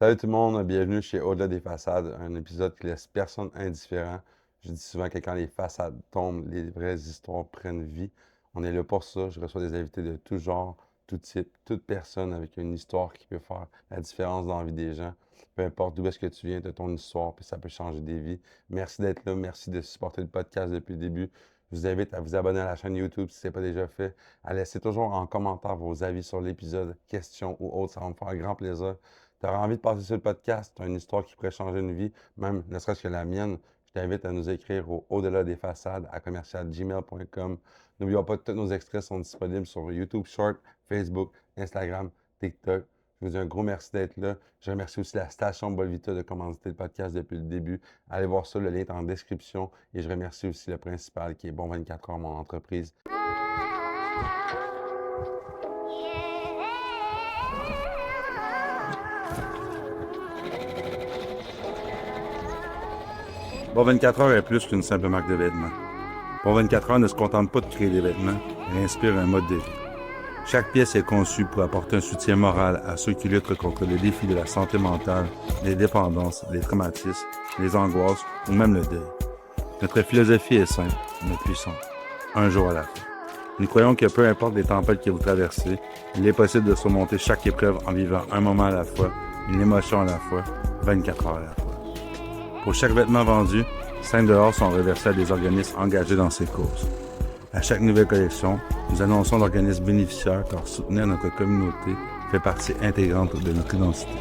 Salut tout le monde, bienvenue chez Au-delà des façades, un épisode qui laisse personne indifférent. Je dis souvent que quand les façades tombent, les vraies histoires prennent vie. On est là pour ça. Je reçois des invités de tout genre, tout type, toute personne avec une histoire qui peut faire la différence dans la vie des gens. Peu importe d'où est-ce que tu viens, de ton histoire, puis ça peut changer des vies. Merci d'être là, merci de supporter le podcast depuis le début. Je vous invite à vous abonner à la chaîne YouTube si ce n'est pas déjà fait, à laisser toujours en commentaire vos avis sur l'épisode, questions ou autres. Ça va me faire un grand plaisir. Tu auras envie de passer sur le podcast, tu as une histoire qui pourrait changer une vie, même ne serait-ce que la mienne, je t'invite à nous écrire au-delà des façades à commercial@gmail.com. N'oublions pas que tous nos extraits sont disponibles sur YouTube Short, Facebook, Instagram, TikTok. Je vous dis un gros merci d'être là. Je remercie aussi la station Bolvita de commanditer le podcast depuis le début. Allez voir ça, le lien est en description. Et je remercie aussi le principal qui est Bon 24 heures, mon entreprise. Bon 24 heures est plus qu'une simple marque de vêtements. Bon 24 heures ne se contente pas de créer des vêtements, elle inspire un mode de vie. Chaque pièce est conçue pour apporter un soutien moral à ceux qui luttent contre les défis de la santé mentale, les dépendances, les traumatismes, les angoisses ou même le deuil. Notre philosophie est simple, mais puissante. Un jour à la fois. Nous croyons que peu importe les tempêtes que vous traversez, il est possible de surmonter chaque épreuve en vivant un moment à la fois, une émotion à la fois, 24 heures à la fois. Pour chaque vêtement vendu, 5 $ sont reversés à des organismes engagés dans ces causes. À chaque nouvelle collection, nous annonçons l'organisme bénéficiaire car soutenir notre communauté fait partie intégrante de notre identité.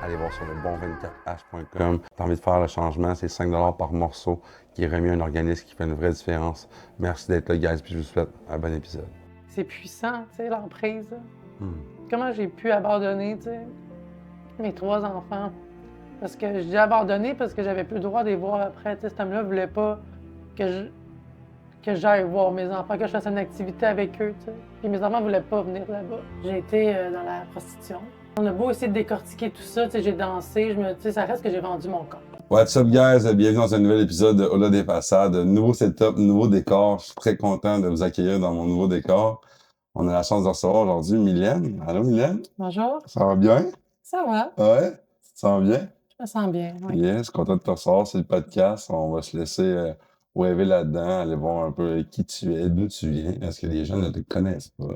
Allez voir sur le bon24h.com. T'as envie de faire le changement, c'est 5 $ par morceau qui est remis à un organisme qui fait une vraie différence. Merci d'être là, guys, puis je vous souhaite un bon épisode. C'est puissant, tu sais, l'emprise. Comment j'ai pu abandonner, tu sais, mes 3 enfants? Parce que j'ai abandonné parce que j'avais plus le droit de les voir après. Tu sais, cet homme-là voulait pas que j'aille voir mes enfants, que je fasse une activité avec eux, tu sais. Puis mes enfants voulaient pas venir là-bas. J'ai été dans la prostitution. On a beau essayer de décortiquer tout ça, tu sais, j'ai dansé, tu sais, ça reste que j'ai vendu mon corps. What's up, guys? Bienvenue dans un nouvel épisode de Au-delà des façades. Nouveau setup, nouveau décor. Je suis très content de vous accueillir dans mon nouveau décor. On a la chance de recevoir aujourd'hui Mylène. Allô, Mylène? Bonjour. Ça va bien? Ça va? Ouais? Tu te sens bien? Je me sens bien, oui. Bien, je suis content de te recevoir. C'est le podcast. On va se laisser waver là-dedans, aller voir un peu qui tu es, d'où tu viens. Est-ce que les gens ne te connaissent pas?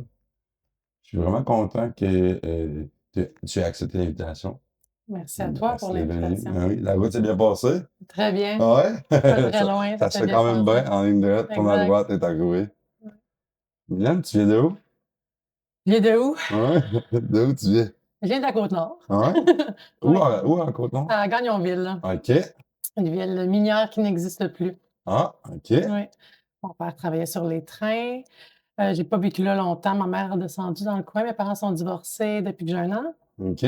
Je suis vraiment content que tu aies accepté l'invitation. Merci à toi pour l'invitation. Oui, la route s'est bien passée. Très bien. Ah ouais? Pas très loin. Ça se fait quand même bien en ligne droite, tourne à droite et arrivé. Mylène, tu viens de où? Je viens de où? Ouais? De où tu viens? Je viens de la Côte-Nord. Ouais? Oui. Où en Côte-Nord? À Gagnonville. OK. Une ville minière qui n'existe plus. Ah, OK. Oui. Mon père travaillait sur les trains. J'ai pas vécu là longtemps. Ma mère a descendu dans le coin. Mes parents sont divorcés depuis que j'ai 1 an. OK.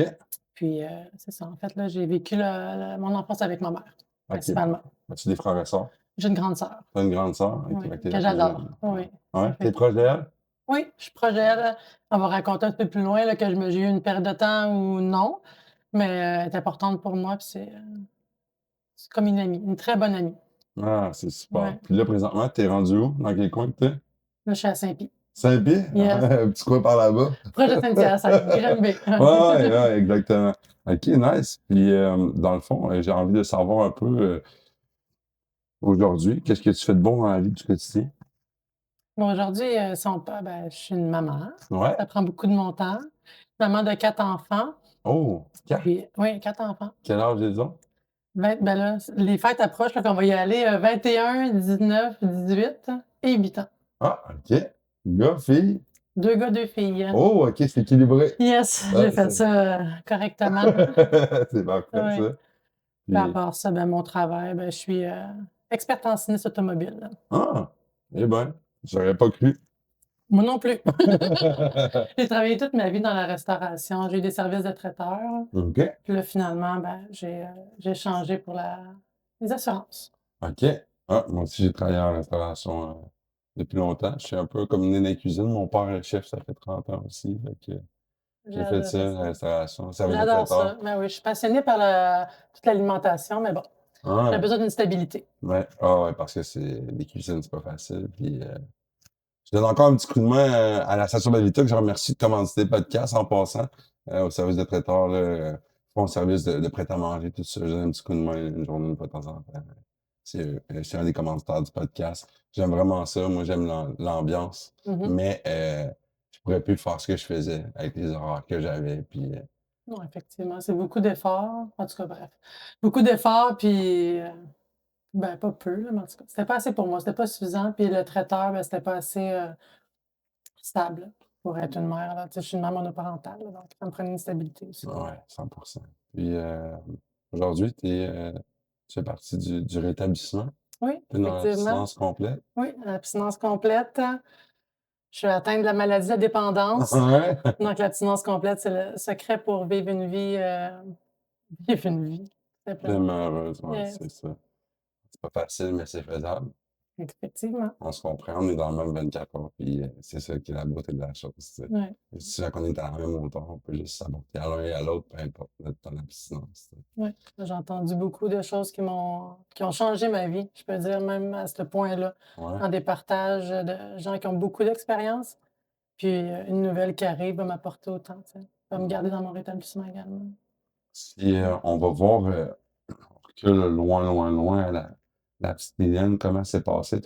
Puis, c'est ça. En fait, là, j'ai vécu mon enfance avec ma mère, principalement. As-tu des frères et sœurs? J'ai une grande sœur. T'as une grande sœur? Oui, OK. que j'adore. Oui. Ouais? T'es proche d'elle? Oui, je suis proche d'elle. On va raconter un peu plus loin là, que j'ai eu une période de temps où non, mais elle est importante pour moi. Puis c'est comme une amie, une très bonne amie. Ah, c'est super. Ouais. Puis là, présentement, t'es rendu où? Dans quel coin que t'es? Là, je suis à Saint-Pie. Saint-Pie? Yes. Un petit coin par là-bas? Proche de Saint-Hyacinthe, Granby. Ouais, exactement. OK, nice. Puis, dans le fond, j'ai envie de savoir un peu aujourd'hui, qu'est-ce que tu fais de bon dans la vie du quotidien? Bon, aujourd'hui, je suis une maman. Ouais. Ça prend beaucoup de mon temps. Maman de 4 enfants. Oh, 4? Puis, oui, 4 enfants. Quel âge ils ont? Ben là, les fêtes approchent, là, qu'on va y aller 21, 19, 18 et 8 ans. Ah, OK. Gars, fille? 2 gars, 2 filles. Oh, OK, c'est équilibré. Yes, Ah, j'ai fait ça correctement. C'est parfait, Ouais. ça. Puis à Puis, part ça, mon travail, je suis experte en sinistre automobile. ah, eh ben, j'aurais pas cru. Moi non plus. J'ai travaillé toute ma vie dans la restauration. J'ai eu des services de traiteur. OK. Puis là, finalement, j'ai changé pour les assurances. OK. Ah, moi aussi, j'ai travaillé en restauration depuis longtemps. Je suis un peu comme né dans la cuisine. Mon père est chef, ça fait 30 ans aussi. Fait que j'ai fait ça, la restauration. Service de J'adore traiteur. ça. Ben oui, je suis passionnée par toute l'alimentation, mais bon, Ah, j'ai besoin d'une stabilité. ouais. Ah, ouais, parce que les cuisines, c'est pas facile. Puis, je donne encore un petit coup de main à la station Belvita que je remercie de commanditer le podcast en passant. au service de traiteur, là, font un service de prêt-à-manger, tout ça. Je donne un petit coup de main une journée, une fois de temps en temps. Je suis un des commanditaires du podcast. J'aime vraiment ça. Moi, j'aime l'ambiance. Mhm. Mais je pourrais plus faire ce que je faisais avec les horaires que j'avais. Puis, Non, effectivement, c'est beaucoup d'efforts. En tout cas, bref. Beaucoup d'efforts, puis ben pas peu, là, mais en tout cas, c'était pas assez pour moi, c'était pas suffisant. Puis le traiteur, ben, c'était pas assez stable pour être une mère. Là. Tu sais, je suis une mère monoparentale, là, donc ça me prenait une stabilité aussi. ouais, 100%. Puis aujourd'hui, tu fais partie du rétablissement. Oui, Tu es dans effectivement. l'abstinence complète. Oui, l'abstinence complète. Je suis atteinte de la maladie de la dépendance. Ouais. Donc, l'abstinence complète, c'est le secret pour vivre une vie, vivre une vie, tout simplement. Tellement heureuse, ouais, Yes, c'est ça. C'est pas facile, mais c'est faisable. effectivement. On se comprend, on est dans le même 24 heures, puis c'est ça qui est la beauté de la chose, tu sais. Ouais, Si on est dans la même hauteur, on peut juste s'apporter à l'un et à l'autre, peu importe notre temps d'abstinence, tu sais. ouais. J'ai entendu beaucoup de choses qui ont changé ma vie, je peux dire, même à ce point-là, Ouais. dans des partages de gens qui ont beaucoup d'expérience. Puis une nouvelle qui arrive va m'apporter autant, tu sais. Va me garder dans mon rétablissement également. Si on va voir, on recule loin, loin, loin, la petite Liliane, comment s'est passée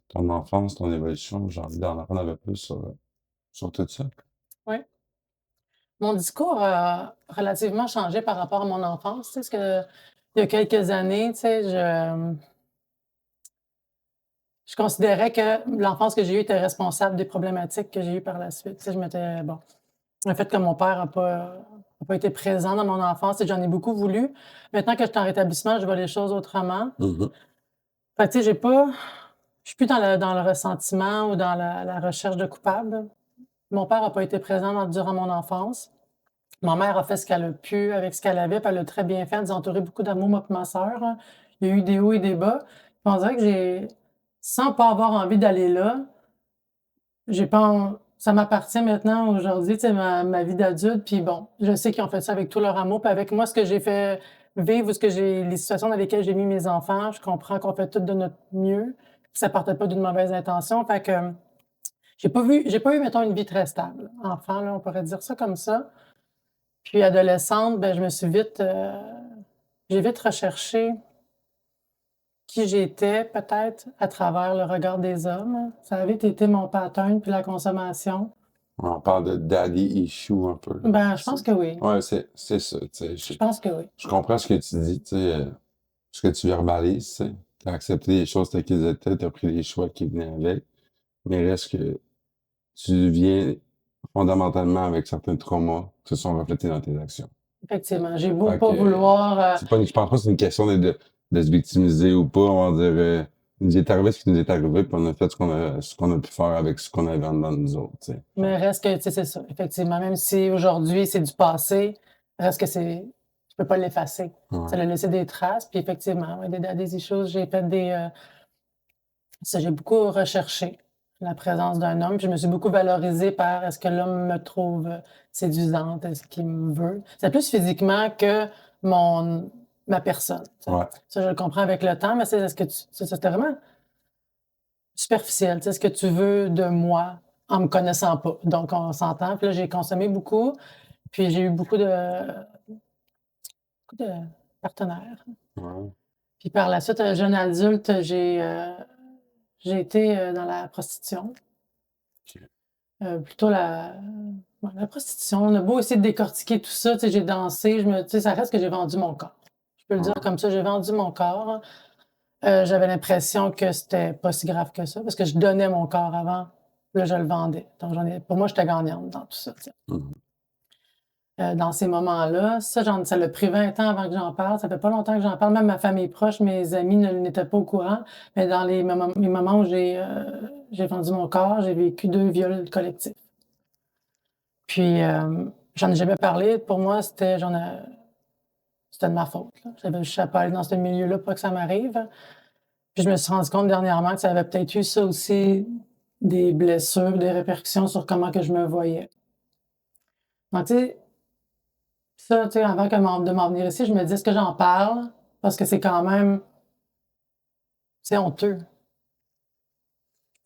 ton enfance, ton évolution? J'ai envie d'en apprendre un peu plus sur tout ça. Oui. Mon discours a relativement changé par rapport à mon enfance, tu sais, parce que il y a quelques années, tu sais, je considérais que l'enfance que j'ai eue était responsable des problématiques que j'ai eues par la suite. Tu sais, je m'étais bon, le fait que mon père a pas été présent dans mon enfance et j'en ai beaucoup voulu. Maintenant que je suis en rétablissement, je vois les choses autrement. Mhm. Fait que, tu sais, je suis plus dans le ressentiment ou dans la recherche de coupable. Mon père a pas été présent durant mon enfance. Ma mère a fait ce qu'elle a pu avec ce qu'elle avait, puis elle l'a très bien fait. Elle nous a entouré beaucoup d'amour, moi et ma sœur, hein. Il y a eu des hauts et des bas. Puis on dirait que sans pas avoir envie d'aller là, j'ai pas en ça m'appartient maintenant aujourd'hui, tu sais, ma vie d'adulte, puis bon, je sais qu'ils ont fait ça avec tout leur amour, puis avec moi, ce que j'ai fait vivre ou les situations dans lesquelles j'ai mis mes enfants, je comprends qu'on fait tout de notre mieux, puis ça partait pas d'une mauvaise intention. Fait que j'ai pas eu, mettons, une vie très stable. Enfant, là, on pourrait dire ça comme ça. Puis adolescente, ben, j'ai vite recherché qui j'étais, peut-être à travers le regard des hommes. Ça a vite été mon pattern, puis la consommation. On parle de daddy issue un peu, là. Ben, je pense que oui. Ouais, c'est ça, tu sais. Je pense que oui. Je comprends ce que tu dis, tu sais, ce que tu verbalises, tu sais. Tu as accepté les choses telles qu'elles étaient, tu as pris les choix qui venaient avec, mais reste que tu viens fondamentalement avec certains traumas qui se sont reflétés dans tes actions. Effectivement. J'ai beau Fait pas que vouloir. je pense pas que c'est une question de se victimiser ou pas. On va dire, il nous est arrivé ce qui nous est arrivé, puis on a fait ce qu'on a pu faire avec ce qu'on avait en dedans de nous autres, tu sais. Mais reste que, tu sais, c'est ça. Effectivement. Même si aujourd'hui, c'est du passé, reste que je peux pas l'effacer. Ça Ouais. a laissé des traces. Puis effectivement, ouais, des choses, j'ai fait ça, j'ai beaucoup recherché la présence d'un homme, puis je me suis beaucoup valorisée par est-ce que l'homme me trouve séduisante, est-ce qu'il me veut. C'est plus physiquement que ma personne. Tu sais. Ouais. Ça, je le comprends avec le temps, mais c'était vraiment superficiel. Tu sais, ce que tu veux de moi en me connaissant pas. Donc, on s'entend. Puis là, j'ai consommé beaucoup, puis j'ai eu beaucoup de partenaires. Ouais. Puis par la suite, jeune adulte, j'ai été dans la prostitution. Ok. Plutôt ouais, la prostitution. On a beau essayer de décortiquer tout ça, tu sais, j'ai dansé, tu sais, ça reste que j'ai vendu mon corps. Je peux le dire Ouais. comme ça, j'ai vendu mon corps. J'avais l'impression que c'était pas si grave que ça, parce que je donnais mon corps avant, là, je le vendais. Donc, pour moi, j'étais gagnante dans tout ça, tu sais. Mhm. Dans ces moments-là, ça l'a pris 20 ans avant que j'en parle. Ça fait pas longtemps que j'en parle. Même ma famille proche, mes amis n'étaient pas au courant. Mais dans les moments où j'ai vendu mon corps, j'ai vécu 2 viols collectifs. Puis, j'en ai jamais parlé. Pour moi, c'était de ma faute, là. J'avais juste à pas aller dans ce milieu-là pour que ça m'arrive. Puis je me suis rendu compte dernièrement que ça avait peut-être eu ça aussi, des blessures, des répercussions sur comment que je me voyais. Donc, tu sais, ça, tu sais, avant de m'en venir ici, je me dis: «Est-ce que j'en parle?» Parce que c'est quand même c'est honteux.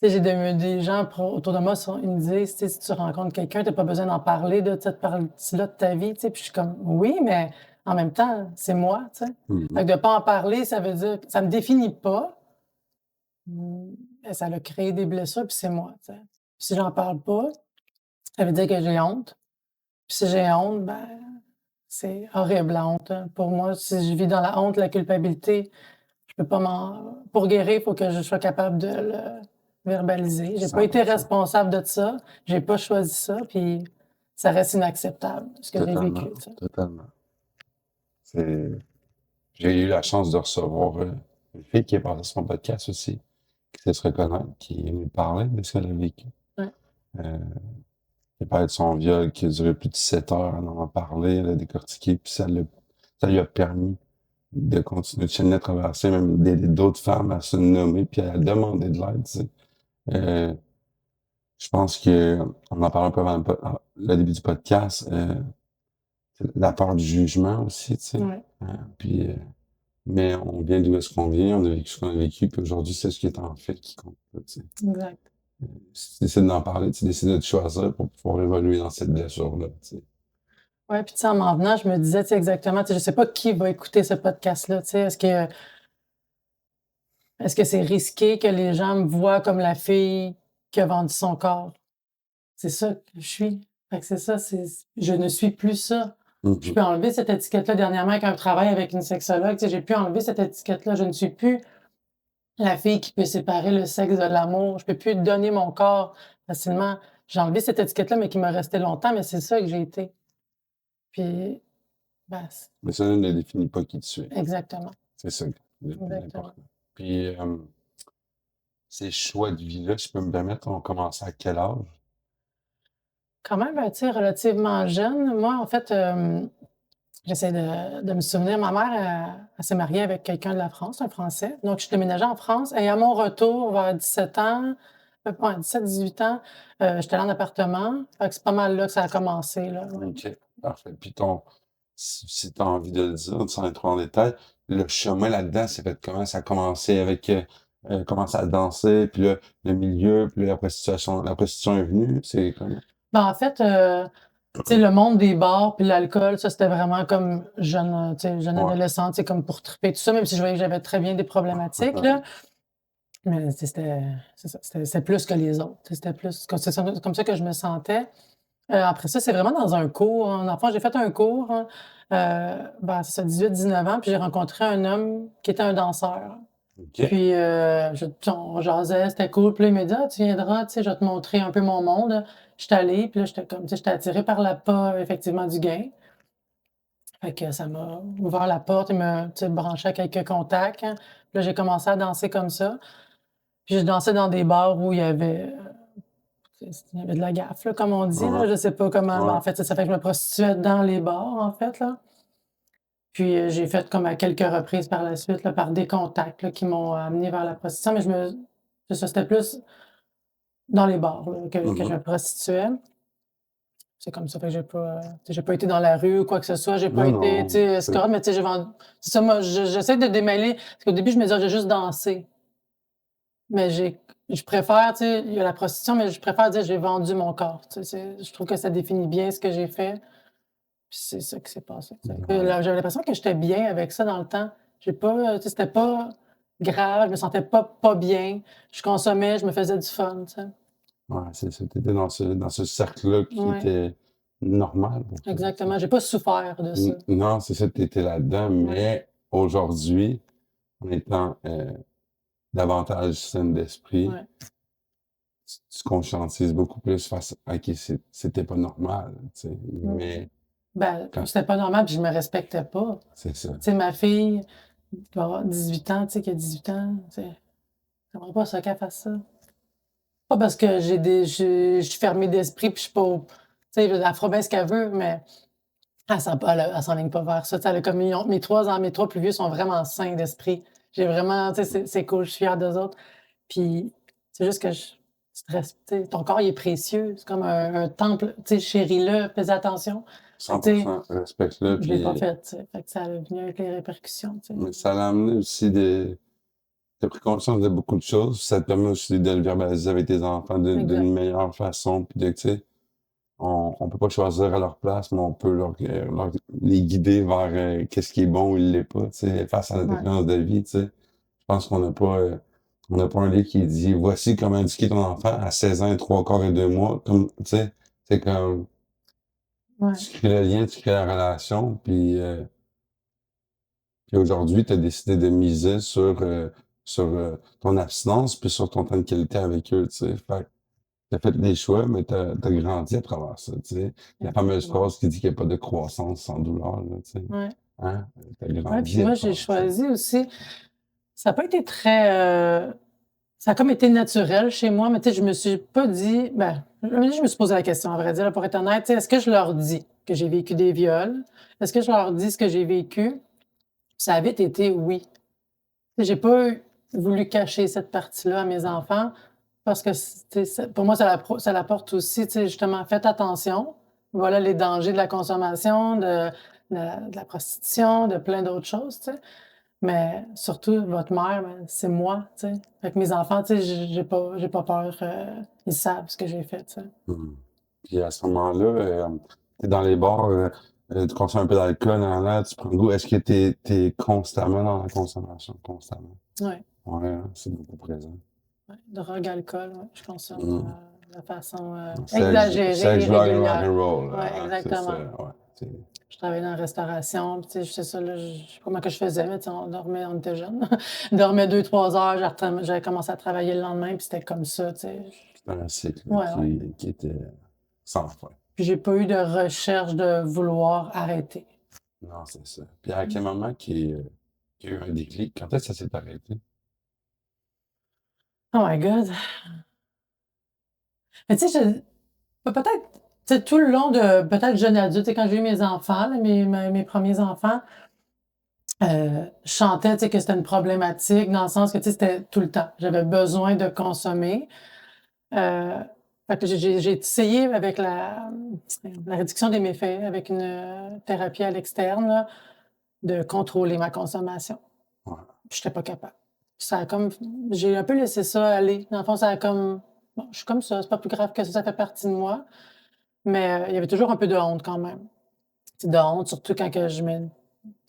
Tu sais, j'ai des gens autour de moi, ils me disent, tu sais, si tu rencontres quelqu'un, tu pas besoin d'en parler de cette partie-là de ta vie, tu sais. Puis je suis comme, oui, mais en même temps, c'est moi, tu sais. Mhm. Fait que de pas en parler, ça veut dire, ça me définit pas. Mais ça a créé des blessures, puis c'est moi, tu sais. Puis si j'en parle pas, ça veut dire que j'ai honte. Puis si j'ai honte, ben, c'est horrible la honte, hein. Pour moi, si je vis dans la honte, la culpabilité, je peux pas pour guérir, il faut que je sois capable de le verbaliser. J'ai pas été 100%. responsable de ça, j'ai pas choisi ça, puis ça reste inacceptable, ce que j'ai Totalement. vécu, tu sais. Totalement. C'est... J'ai eu la chance de recevoir une fille qui est passée sur mon podcast aussi, qui sait se reconnaître, qui est venue parler de ce qu'elle a vécu. Ouais, Euh, elle parlait de son viol qui a duré plus de 7 heures, elle en a parlé, elle a décortiqué, puis ça lui a permis de continuer de chaîner à traverser, même d'aider d'autres femmes à se nommer, puis à demander de l'aide, tu sais. Euh, je pense que, on en parle un peu avant le début du podcast, la peur du jugement aussi, tu sais. ouais, Puis, mais on vient d'où est-ce qu'on vient, on a vécu ce qu'on a vécu, puis aujourd'hui, c'est ce qui est en fait qui compte, tu sais. exact. Si tu décides d'en parler, tu décides de te choisir pour pouvoir évoluer dans cette blessure-là, tu sais. Ouais, puis tu sais, en m'en venant, je me disais, tu sais, exactement, tu sais, je sais pas qui va écouter ce podcast-là, tu sais, est-ce que c'est risqué que les gens me voient comme la fille qui a vendu son corps? C'est ça que je suis. Fait que c'est ça, je ne suis plus ça. Je Mhm. peux enlever cette étiquette-là dernièrement avec un travail avec une sexologue. Tu sais, j'ai pu enlever cette étiquette-là. Je ne suis plus la fille qui peut séparer le sexe de l'amour. Je peux plus donner mon corps facilement. J'ai enlevé cette étiquette-là, mais qui m'a resté longtemps, mais c'est ça que j'ai été. Puis, ben, Mais ça ne définit pas qui tu es. exactement. C'est ça le plus Exactement. important. Puis, ces choix de vie-là, si je peux me permettre, ont commencé à quel âge? Quand même, tu sais, relativement jeune. Moi, en fait, j'essaie de me souvenir, ma mère, elle s'est mariée avec quelqu'un de la France, un Français. Donc, je suis déménagée en France et à mon retour, vers 17 ans, ouais, 17-18 ans, j'étais allée en appartement. Fait que c'est pas mal là que ça a commencé, là, ouais. OK, parfait. Puis si tu as envie de le dire, sans être trop en détail, le chemin là-dedans, c'est fait comment? Ça a commencé avec, commencer à danser, puis là, le milieu, puis là, la prostitution est venue, c'est comment? Ben, en fait, tu sais, le monde des bars puis l'alcool, ça, c'était vraiment comme jeune, tu sais, jeune Ouais. adolescente, c'est comme pour triper tout ça, même si je voyais que j'avais très bien des problématiques, là. Mais tu sais, c'est ça, c'était plus que les autres. Tu sais, c'était plus comme ça que je me sentais. Après ça, c'est vraiment dans un cours. En enfant, j'ai fait un cours, hein, ben, c'est ça, 18-19 ans, puis j'ai rencontré un homme qui était un danseur. OK. Puis, on jasait, c'était cool. Puis là, il m'a dit: «Ah, tu viendras, tu sais, je vais te montrer un peu mon monde». J'étais allée, puis là, j'étais comme, tu sais, j'étais attirée par l'appât, effectivement, du gain. Fait que ça m'a ouvert la porte et me, tu sais, branché à quelques contacts, hein. Puis là, j'ai commencé à danser comme ça. Puis je dansais dans des bars où il y avait de la gaffe, là, comme on dit, Ouais, là. Je sais pas comment, mais ouais. en fait, ça fait que je me prostituais dans les bars, en fait, là. Puis, j'ai fait comme à quelques reprises par la suite, là, par des contacts, là, qui m'ont amenée vers la prostitution, mais c'est ça, c'était plus dans les bars, là, que je Mhm. me prostituais. C'est comme ça, fait que tu sais, j'ai pas été dans la rue ou quoi que ce soit, j'ai pas Non, été, tu sais, non. escorte, mais tu sais, c'est ça, moi, j'essaie de démêler parce qu'au début, je me disais: «J'ai juste dansé». Mais je préfère, tu sais, il y a la prostitution, mais je préfère dire: «J'ai vendu mon corps», tu sais, je trouve que ça définit bien ce que j'ai fait, puis c'est ça qui s'est passé, tu sais. Ouais. Là, j'avais l'impression que j'étais bien avec ça dans le temps. J'ai pas, tu sais, c'était pas grave, je me sentais pas bien. Je consommais, je me faisais du fun, tu sais. Ouais, c'est ça. Tu étais dans ce cercle-là qui Ouais, était normal pour toi, tu sais. exactement. J'ai pas souffert de ça. Non, c'est ça, tu étais là-dedans, Ouais, mais aujourd'hui, en étant, davantage saine d'esprit, ouais. tu conscientises beaucoup plus face à OK, c'était pas normal, tu sais, Mmh. mais Ben, quand c'était pas normal, puis je me respectais pas. c'est ça. Tu sais, ma fille qui va avoir 18 ans, tu sais, qui a 18 ans, tu sais, j'aimerais pas ça qu'elle fasse ça. Pas parce que je suis fermée d'esprit, puis je suis pas tu sais, elle fera bien ce qu'elle veut, mais elle s'enligne pas vers ça. Tu sais, elle a comme mes 3 plus vieux sont vraiment sains d'esprit. J'ai vraiment, tu sais, c'est cool, je suis fière d'eux autres. Puis c'est juste que tu tu sais, ton corps, il est précieux. C'est comme un temple, tu sais, chéris-le, fais attention. Fait que, tu sais, 100%, respecte-le, je l'ai pas puis fait, tu sais. Fait que ça a venu avec les répercussions, tu sais. mais ça l'a amené aussi des as pris conscience de beaucoup de choses. Ça te permet aussi de le verbaliser avec tes enfants Exact. d'une meilleure façon. Puis de, tu sais, on peut pas choisir à leur place, mais on peut les guider vers qu'est-ce qui est bon ou il l'est pas, tu sais, face à notre Ouais. expérience de vie, tu sais. Je pense on n'a pas un livre qui dit voici comment éduquer ton enfant à 16 ans et 3 quarts et 2 mois. Comme, tu sais, c'est comme Ouais. tu crées le lien, tu crées la relation, puis aujourd'hui, tu as décidé de miser sur ton abstinence puis sur ton temps de qualité avec eux, tu sais. Fait que t'as fait des choix, mais t'as grandi à travers ça, tu sais. La fameuse Exactement. phrase qui dit qu'il n'y a pas de croissance sans douleur, là, tu sais. Ouais. Hein? T'as Ouais, puis grandi à moi, j'ai travers ça. choisi aussi. Ça n'a pas été très. Ça a comme été naturel chez moi, mais tu sais, je me suis pas dit. Ben, je me suis posé la question, à vrai dire, là, pour être honnête. Tu sais, est-ce que je leur dis que j'ai vécu des viols? Est-ce que je leur dis ce que j'ai vécu? Ça a vite été oui. Tu sais, j'ai pas voulu cacher cette partie-là à mes enfants parce que, tu sais, pour moi, ça l'apporte aussi, tu sais, justement, faites attention. Voilà les dangers de la consommation, de la prostitution, de plein d'autres choses, tu sais. Mais surtout, votre mère, ben, c'est moi, tu sais. Fait que mes enfants, tu sais, j'ai pas peur, ils savent ce que j'ai fait, tu sais. Hmm. Puis à ce moment-là, t'es dans les bars, tu consommes un peu d'alcool, là, tu prends goût. Est-ce que t'es constamment dans la consommation? Constamment. Ouais, Ouais, hein, c'est beaucoup présent. ouais, drogue, alcool, ouais, je consomme, Hmm. de façon, exagérée, Sex, drug and rock irrégulière. and roll. Ouais, C'est ça, exactement. ouais. Je travaillais dans la restauration, puis tu sais, c'est ça, là, je sais pas comment que je faisais, mais tu sais, on était jeunes. On dormait 2 3 heures, j'avais commencé à travailler le lendemain, puis c'était comme ça, tu sais. C'est un cycle Ouais, ouais. qui était sans fin. Puis j'ai pas eu de recherche de vouloir arrêter. Non, c'est ça. Puis à quel moment qu'il y a eu un déclic? Quand est-ce que ça s'est arrêté? Oh my God! Mais tu sais, peut-être, tu sais, tout le long de peut-être jeune adulte, tu sais, quand j'ai eu mes enfants, là, mes premiers enfants, je sentais, tu sais, que c'était une problématique dans le sens que, tu sais, c'était tout le temps. J'avais besoin de consommer. Heu, fait que j'ai essayé avec la réduction des méfaits, avec une, thérapie à l'externe, là, de contrôler ma consommation. Ouais. Puis j'étais pas capable. Ça a comme J'ai un peu laissé ça aller. Dans le fond, ça a comme bon, je suis comme ça, c'est pas plus grave que ça fait partie de moi. Mais, il y avait toujours un peu de honte quand même. Tu sais, de honte, surtout quand que tu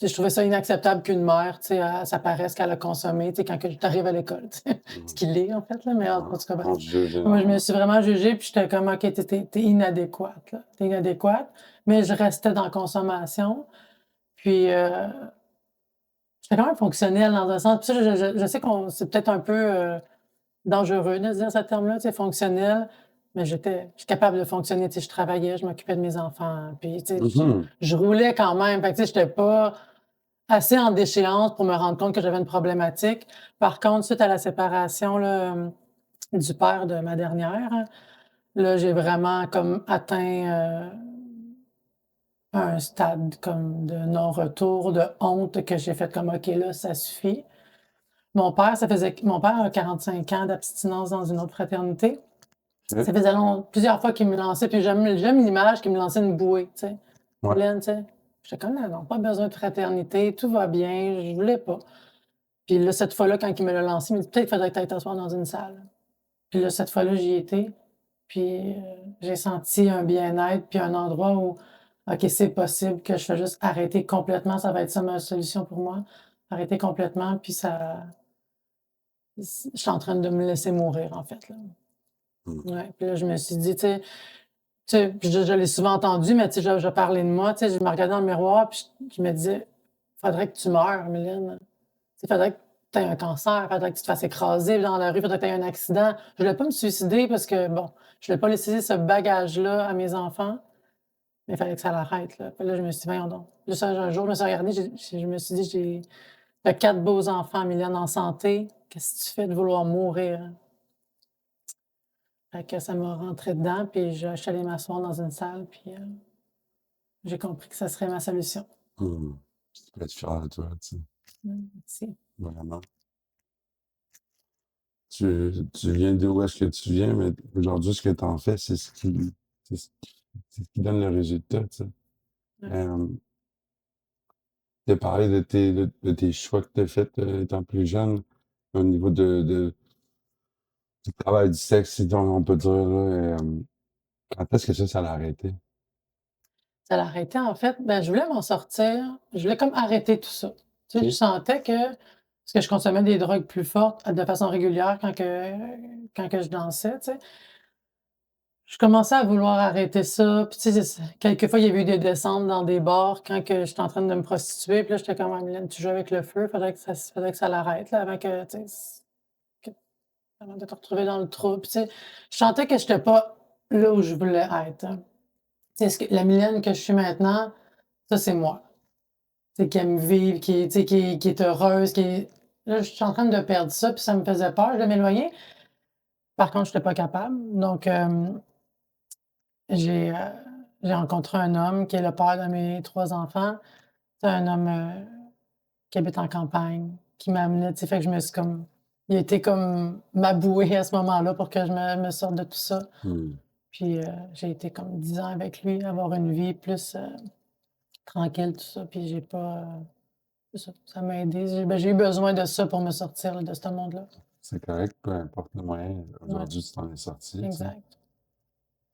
sais, je trouvais ça inacceptable qu'une mère, tu sais, ça paraisse qu'elle a consommé, tu sais, quand que tu arrives à l'école, tu sais. Ce Mhm. qu'il est, en fait, là, mais en Ouais. tout cas, On bref. se juge Moi, je me énormément. suis vraiment jugée, puis j'étais comme: «OK, tu inadéquate, là. Tu inadéquate». Mais je restais dans la consommation, puis, j'étais quand même fonctionnelle dans un sens. Puis ça, je sais qu'on c'est peut-être un peu, dangereux de dire ce terme-là, tu sais, fonctionnel, mais je suis capable de fonctionner, tu sais, je travaillais, je m'occupais de mes enfants, puis, tu sais, Mhm. je roulais quand même. Fait que, tu sais, j'étais pas assez en déchéance pour me rendre compte que j'avais une problématique. Par contre, suite à la séparation, là, du père de ma dernière, là, j'ai vraiment comme atteint, un stade comme de non-retour, de honte que j'ai fait comme: «OK, là, ça suffit». Mon père a 45 ans d'abstinence dans une autre fraternité. Ok. Ça faisait plusieurs fois qu'il me lançait, puis j'aime l'image qu'il me lançait une bouée, tu sais. Ouais. «Hélène, tu sais?» J'étais comme: «Non, non, pas besoin de fraternité, tout va bien, je voulais pas». Puis là, cette fois-là, quand il me l'a lancé, il m'a dit: «Peut-être faudrait que tu ailles t'asseoir dans une salle». Puis là, cette fois-là, j'y étais, puis, j'ai senti un bien-être, puis un endroit où: «OK, c'est possible que je fais juste arrêter complètement, ça va être ça ma solution pour moi». Arrêter complètement, puis je suis en train de me laisser mourir, en fait, là. Mhm. Ouais, puis là, je me suis dit, tu sais, puis je l'ai souvent entendu, mais tu sais, je parlais de moi, tu sais, je me regardais dans le miroir, puis je me disais: «Faudrait que tu meurs, Mylène. Tu sais, faudrait que tu aies un cancer, faudrait que tu te fasses écraser dans la rue, faudrait que tu aies un accident». Je voulais pas me suicider parce que, bon, je voulais pas laisser ce bagage-là à mes enfants, mais il fallait que ça l'arrête, là. Puis là, je me suis dit: «Voyons donc». Juste un jour, je me suis regardée, je me suis dit: tu 4 beaux enfants, Mylène, en santé. Qu'est-ce que tu fais de vouloir mourir, hein?» Fait que ça m'a rentré dedans, puis je suis allée m'asseoir dans une salle, puis, j'ai compris que ça serait ma solution. Mhm. Tu peux être fier de toi, tu sais. Merci. Vraiment. Tu viens d'où est-ce que tu viens, mais aujourd'hui, ce que tu en fais, c'est ce c'est ce qui donne le résultat, tu sais. Ouais. Euh, de parler de tes choix que tu as faits étant plus jeune. au niveau du travail du sexe, si on peut dire, là, quand est-ce que ça l'a arrêté? Ça l'a arrêté, en fait, ben, je voulais m'en sortir. Je voulais comme arrêter tout ça. Tu sais, je OK. sentais que parce que je consommais des drogues plus fortes de façon régulière quand que je dansais, tu sais. Je commençais à vouloir arrêter ça, puis tu sais, quelquefois, il y avait eu des descentes dans des bars quand que j'étais en train de me prostituer, puis là, j'étais comme: «Ah Mylène, tu joues avec le feu, faudrait que ça l'arrête là avant que, tu sais, que avant de te retrouver dans le trou». Puis tu sais, je sentais que j'étais pas là où je voulais être, hein. Tu sais, la Mylène que je suis maintenant, ça, c'est moi. Tu sais, qui aime vivre, qui est tu sais, qui est heureuse, qui est là, je suis en train de perdre ça, puis ça me faisait peur de m'éloigner. Par contre, j'étais pas capable, donc j'ai, heu, j'ai rencontré un homme qui est le père de mes 3 enfants. C'est un homme, qui habite en campagne, qui m'a amenée, tu sais, fait que je me suis comme il a été comme ma bouée à ce moment-là pour que je me sorte de tout ça. Mmh. Puis, j'ai été comme 10 ans avec lui, avoir une vie plus, tranquille, tout ça, puis j'ai pas, c'est ça, ça m'a aidée. J'ai eu besoin de ça pour me sortir, là, de ce monde-là. C'est correct, peu importe le moyen. Ouais, Aujourd'hui, tu t'en es sorti, tu sais. exact,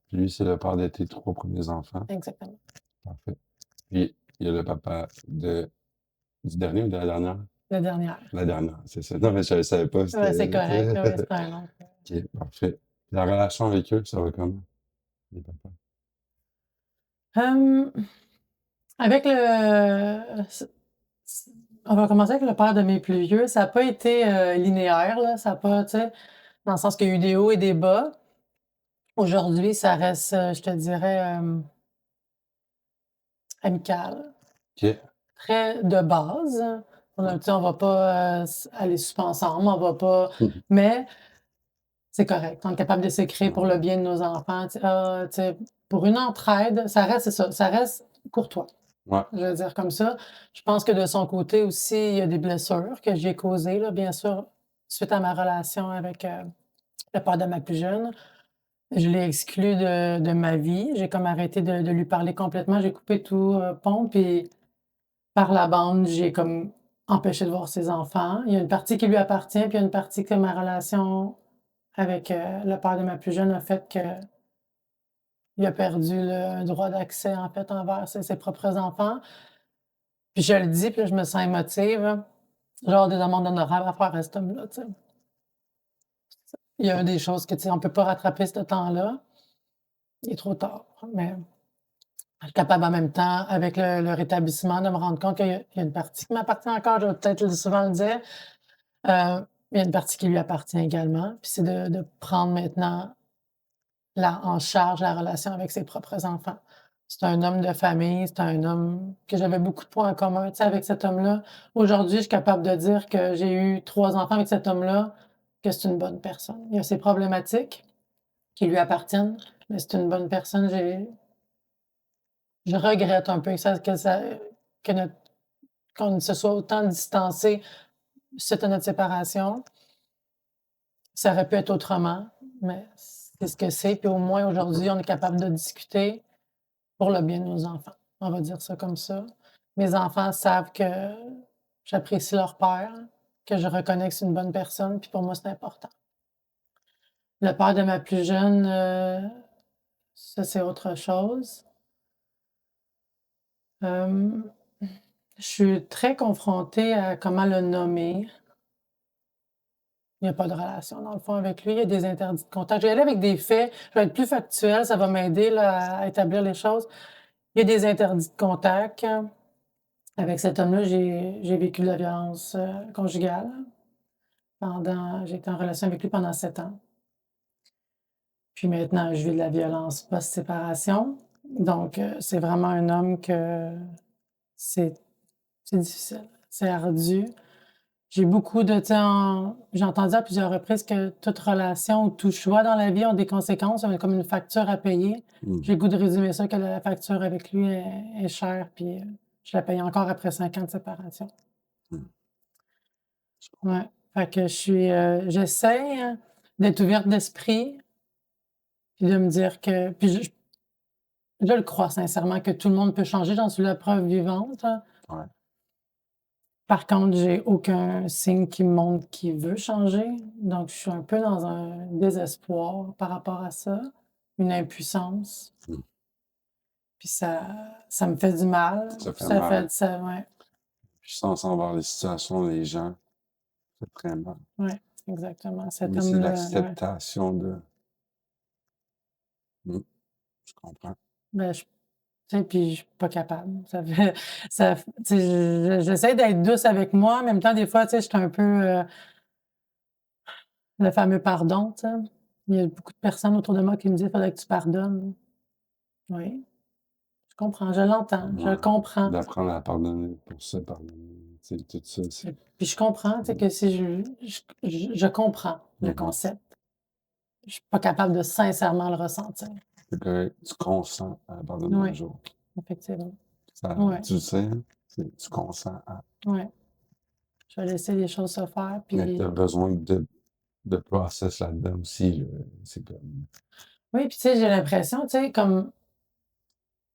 Puis lui, c'est le père de tes 3 premiers enfants. exactement. Parfait. Puis il y a le papa du dernier ou de la dernière? La dernière. La dernière, c'est ça. Non, mais je ne savais pas si Ouais, c'est c'était correct. elle, Ouais, ouais, tu c'est un nom. sais. OK, parfait. La relation avec eux, ça va comment, les papas? Hem, avec le c c on va commencer avec le père de mes plus vieux. Ça a pas été, linéaire, là, ça a pas, tu sais, dans le sens qu'il y a eu des hauts et des bas. Aujourd'hui, ça reste, je te dirais, amical, OK. très de base. On a Ouais. tu sais, on va pas, aller souper ensemble, on va pas Mmh. mais c'est correct. On est capable de s'écrire pour le Ouais. bien de nos enfants, tu sais, pour une entraide, ça reste c'est ça, ça reste courtois. Ouais. Je vais dire comme ça. Je pense que de son côté aussi, il y a des blessures que j'ai causées, là, bien sûr, suite à ma relation avec, le père de ma plus jeune. Je l'ai exclu de ma vie. J'ai comme arrêté de lui parler complètement. J'ai coupé tout, pont, puis par la bande, j'ai comme empêché de voir ses enfants. Il y a une partie qui lui appartient, puis il y a une partie que ma relation avec, le père de ma plus jeune a fait qu'il a perdu un droit d'accès, en fait, envers ses propres enfants. Puis je le dis, puis là, je me sens émotive. Genre des amendes honorables à faire à cet homme-là, tu sais. Il y a des choses que, tu sais, on peut pas rattraper ce temps-là. Il est trop tard, mais je suis capable en même temps, avec le rétablissement, de me rendre compte qu'il y a une partie qui m'appartient encore, je vais peut-être souvent le dire. Il y a une partie qui lui appartient également, puis c'est de prendre maintenant en charge la relation avec ses propres enfants. C'est un homme de famille, c'est un homme que j'avais beaucoup de points en commun, tu sais, avec cet homme-là. Aujourd'hui, je suis capable de dire que j'ai eu 3 enfants avec cet homme-là, que c'est une bonne personne. Il a ses problématiques qui lui appartiennent, mais c'est une bonne personne. Je regrette un peu que notre qu'on se soit autant distancés suite à notre séparation. Ça aurait pu être autrement, mais c'est ce que c'est, puis au moins aujourd'hui, on est capable de discuter pour le bien de nos enfants. On va dire ça comme ça. Mes enfants savent que j'apprécie leur père, que je reconnais que c'est une bonne personne, puis pour moi, c'est important. Le père de ma plus jeune, ça, c'est autre chose. Hem, je suis très confrontée à comment le nommer. Il n'y a pas de relation, dans le fond, avec lui. Il y a des interdits de contact. Je vais aller avec des faits. Je vais être plus factuelle, ça va m'aider, là, à établir les choses. Il y a des interdits de contact. Avec cet homme-là, j'ai vécu de la violence, conjugale j'ai été en relation avec lui pendant 7 ans. Puis maintenant, je vis de la violence post-séparation. Donc, c'est vraiment un homme que c'est c'est difficile, c'est ardu. J'ai beaucoup de tu sais, j'ai entendu à plusieurs reprises que toute relation ou tout choix dans la vie ont des conséquences, comme une facture à payer. Mmh. J'ai le goût de résumer ça que la facture avec lui est chère, puis, je la paye encore après 5 ans de séparation. Mmh. Ouais, fait que j'essaie, d'être ouverte d'esprit, puis de me dire que puis je le crois sincèrement que tout le monde peut changer, j'en suis la preuve vivante. Ouais. Par contre, j'ai aucun signe qui me montre qu'il veut changer. Donc, je suis un peu dans un désespoir par rapport à ça, une impuissance. Mmh. Puis ça me fait du mal. Ça Puis fait ça mal. fait ça ouais, Puissance envers les situations, les gens, ça fait très mal. ouais, exactement. Cet Mais c'est homme-là, ouais. l'acceptation de mmh, je comprends. Ben, tu sais, puis je suis pas capable. Ça fait tu sais, j'essaie d'être douce avec moi, en même temps, des fois, tu sais, je suis un peu, le fameux pardon, tu sais. Il y a beaucoup de personnes autour de moi qui me disent: «Faudrait que tu pardonnes». Oui, je comprends, je l'entends, je le Ouais, comprends. d'apprendre à pardonner pour se pardonner, tu sais, tout ça, c'est Puis je comprends, tu sais, mmh, que si je comprends le mmh. concept. Je suis pas capable de sincèrement le ressentir. C'est correct, tu consens à pardonner un Oui, jour. effectivement. Ça Ouais, tu le sais, hein? Tu consens à ouais. Je vais laisser les choses se faire, mais tu as puis besoin de process là-dedans aussi, là, c'est comme oui, puis tu sais, j'ai l'impression, tu sais, comme,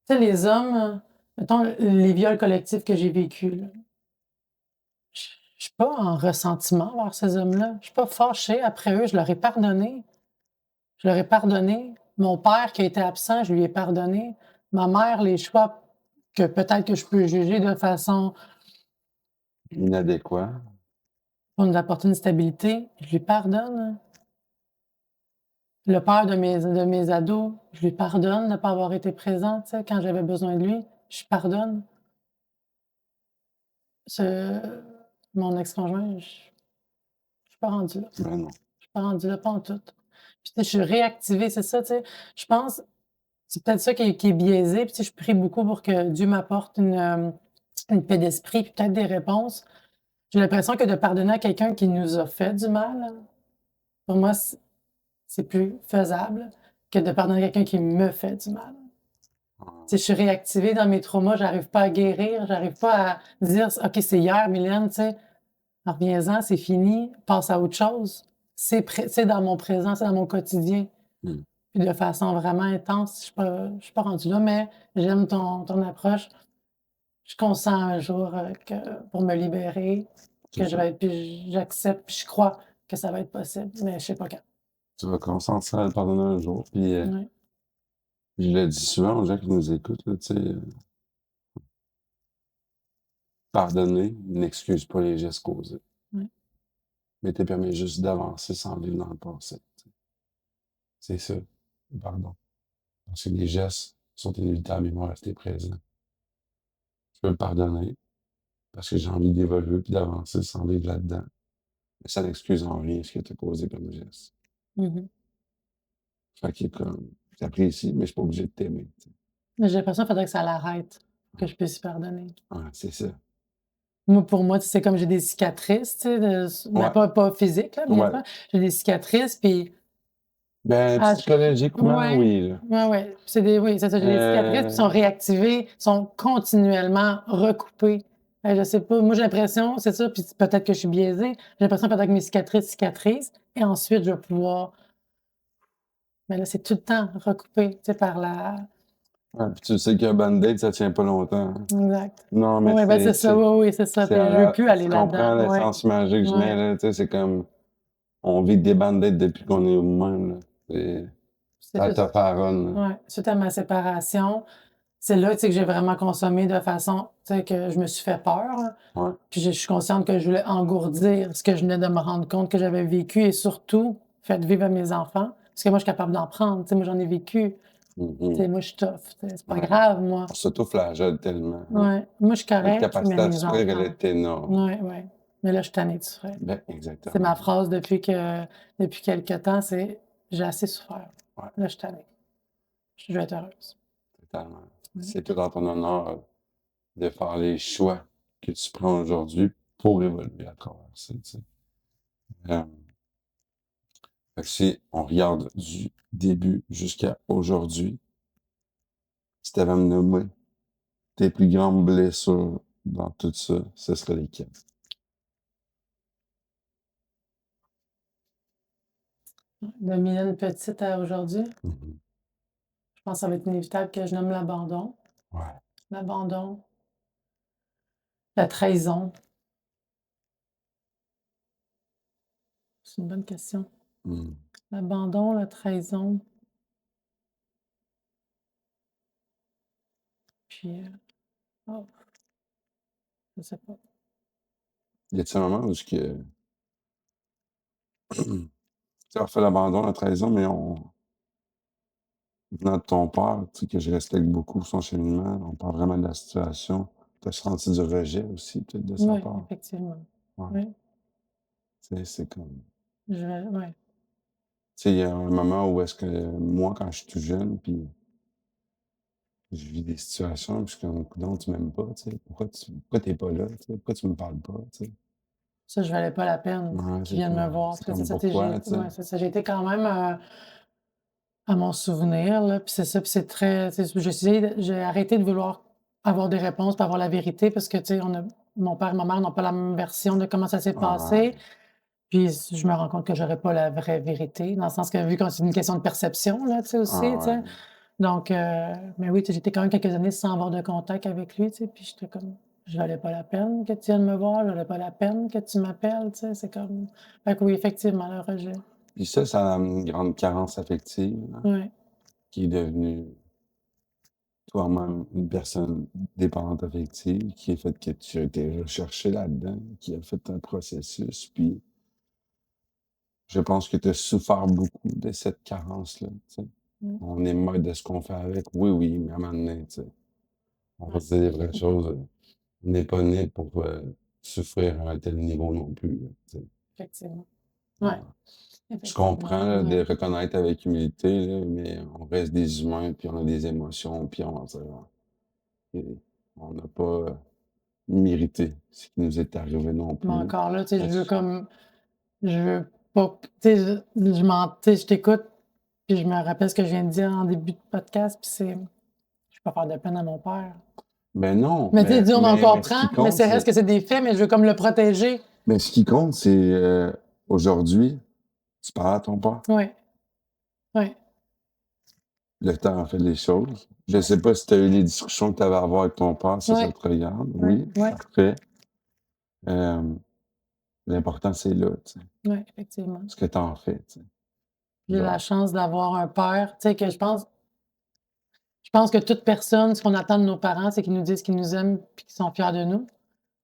tu sais, les hommes, mettons les viols collectifs que j'ai vécus, là, je je suis pas en ressentiment envers ces hommes-là. Je suis pas fâchée après eux, je leur ai pardonné. Je leur ai pardonné. Mon père qui a été absent, je lui ai pardonné. Ma mère, les choix que peut-être que je peux juger de façon inadéquat. pour nous apporter une stabilité, je lui pardonne. Le père de mes ados, je lui pardonne de ne pas avoir été présent, tu sais, quand j'avais besoin de lui, je pardonne. Ce Mon ex-conjoint, je suis pas rendue là. Ben non. Je suis pas rendue là, pas en tout. Puis tu sais, je suis réactivée, c'est ça, tu sais. Je pense, c'est peut-être ça qui est biaisé, puis tu sais, je prie beaucoup pour que Dieu m'apporte une paix d'esprit, puis peut-être des réponses. J'ai l'impression que de pardonner à quelqu'un qui nous a fait du mal, pour moi, c'est plus faisable que de pardonner à quelqu'un qui me fait du mal. Ah, Tu sais, je suis réactivée dans mes traumas, j'arrive pas à guérir, j'arrive pas à dire: «OK, c'est hier, Mylène, tu sais, reviens-en, c'est fini, passe à autre chose». C'est dans mon présent, c'est dans mon quotidien. mmh, Puis de façon vraiment intense, je suis pas rendue là, mais j'aime ton approche. Je consens un jour, que pour me libérer, c'est que je ça. vais être puis j'accepte, puis je crois que ça va être possible, mais je sais pas quand. Tu vas consentir à le pardonner un jour, puis, Ouais, je le dis souvent aux gens qui nous écoutent, là, tu sais, pardonner n'excuse pas les gestes causés, ouais. mais te permet juste d'avancer sans vivre dans le passé. C'est ça, le pardon. Parce que les gestes sont inévitables, ils vont rester présents. Je peux me pardonner parce que j'ai envie d'évoluer puis d'avancer sans vivre là-dedans, mais ça n'excuse en rien ce que tu as causé comme geste. Mmh mh. Fait que comme, j'apprécie, mais je suis pas obligé de t'aimer, tu sais. Mais j'ai l'impression qu'il faudrait que ça l'arrête, que Ouais, je puisse y pardonner. ouais, c'est ça. Moi, pour moi, tu sais, c'est comme j'ai des cicatrices, tu sais, mais Ouais, pas physiques, là, bien ouais. sûr. J'ai des cicatrices, puis Ben, à ch psychologiquement, ouais, oui, là. ouais, oui, c'est ça, j'ai des cicatrices qui Euh, sont réactivées, sont continuellement recoupées. Je sais pas, moi, j'ai l'impression, c'est ça, puis peut-être que je suis biaisée, j'ai l'impression peut-être que mes cicatrices cicatrisent et ensuite je vais pouvoir mais là, c'est tout le temps recoupé, tu sais, par la ouais, puis tu sais qu'un band-aid, ça tient pas longtemps, hein. exact. Non, mais Oui, ben, c'est ça, oui, oui, c'est ça, c'est puis à je veux la plus aller tu là-dedans. comprends Ouais, l'essence magique que je mets, ouais. là, tu sais, c'est comme, on vit des band-aids depuis qu'on est nous-mêmes, là. C'est C'est la tout top Aaron, là. ouais, suite à ma séparation, c'est là, tu sais, que j'ai vraiment consommé de façon, tu sais, que je me suis fait peur, Ouais. puis je suis consciente que je voulais engourdir ce que je venais de me rendre compte que j'avais vécu et surtout fait vivre à mes enfants, parce que moi, je suis capable d'en prendre, tu sais, moi, j'en ai vécu, tu Mmh. sais, moi, je suis tough, tu sais, c'est pas Ouais. grave, moi. On s'autoflagelle tellement, hein. Ouais, moi, je suis Notre correcte, mais capacité à mes souffrir, elle enfants est énorme. ouais, ouais, mais là, je suis tannée de souffrir. Ben, C'est ma exactement. phrase depuis quelque temps, c'est: «J'ai assez souffert. Ouais, Là, je suis tannée. Je veux être heureuse». totalement. Ouais. C'est tout en ton honneur, de faire les choix que tu prends aujourd'hui pour évoluer à travers ça, tu sais. Hem, fait que si on regarde du début jusqu'à aujourd'hui, si tu avais à me nommer tes plus grandes blessures dans tout ça, ce serait lesquelles? De Mylène petite à aujourd'hui, Mmh. je pense que ça va être inévitable que je nomme l'abandon. Ouais. L'abandon, la trahison, C'est une bonne question. Mmh. L'abandon, la trahison, puis, oh, je sais pas. Y a-t-il un moment où est-ce que tu as fait l'abandon, la trahison, mais venant de ton père, tu sais, que je respecte beaucoup son cheminement, on parle vraiment de la situation. Tu as senti du rejet aussi, peut-être, de sa Oui, part? effectivement. Ouais, Oui, c'est comme ouais. tu sais, il y a un moment où est-ce que moi, quand je suis tout jeune, puis je vis des situations, puis je suis comme: «Coudonc, tu m'aimes pas, tu sais, pourquoi tu pas là, tu sais? Pourquoi tu me parles pas?» tu sais? Ça, je valais pas la peine Ouais, qu'ils viennent me voir. c'est Parce que c'est comme ça, tu sais, pourquoi, tu sais? ouais, c'est ça. J'ai été quand même, à mon souvenir, là, puis c'est ça, puis c'est très tu sais, j'ai arrêté de vouloir avoir des réponses, puis avoir la vérité parce que, tu sais, mon père et ma mère n'ont pas la même version de comment ça s'est passé. Ouais, Puis je me rends compte que j'aurais pas la vraie vérité, dans le sens que vu que c'est une question de perception, là, tu sais, aussi, tu sais. ouais. Donc, mais oui, tu sais, j'étais quand même quelques années sans avoir de contact avec lui, tu sais, puis j'étais comme: «Je valais pas la peine que tu viennes me voir, je valais pas la peine que tu m'appelles», tu sais, c'est comme fait que oui, effectivement, le rejet. Puis ça amène une grande carence affective, là, Ouais, qui est devenue toi-même une personne dépendante affective, qui a fait que tu as été recherché là-dedans, qui a fait un processus, puis je pense que tu as souffert beaucoup de cette carence-là, tu sais. ouais, On est maître de ce qu'on fait avec, oui, oui, mais à un moment donné, tu sais, on va ouais, se dire les vraies choses, on n'est pas né pour, souffrir à un tel niveau non plus, là, tu sais. effectivement. Ouais. Ouais, Je effectivement, comprends, là, de ouais. reconnaître avec humilité, là, mais on reste des humains, puis on a des émotions, puis on tu sais, et on n'a pas, mérité ce qui nous est arrivé non Mais plus. encore là, tu sais, Est-ce je veux pas tu sais, tu sais, je t'écoute, puis je me rappelle ce que je viens de dire en début de podcast, puis c'est: «Je veux pas faire de peine à mon père». ben non, Mais tu sais, on mais ce qui comprend, mais compte, c'est reste c'est que c'est des faits, mais je veux comme le protéger. mais ce qui compte, c'est, aujourd'hui, tu parles à ton père, Oui, oui, le temps a fait les choses. Je ouais, sais pas si tu as eu les discussions que tu avais à avoir avec ton père, ça ouais, te regarde. ouais, Oui, ouais, parfait. Hem, l'important, c'est là, tu sais, ouais, effectivement. ce que tu en fais, tu sais. J'ai la Genre, chance d'avoir un père, tu sais, que je pense que toute personne, ce qu'on attend de nos parents, c'est qu'ils nous disent qu'ils nous aiment puis qu'ils sont fiers de nous.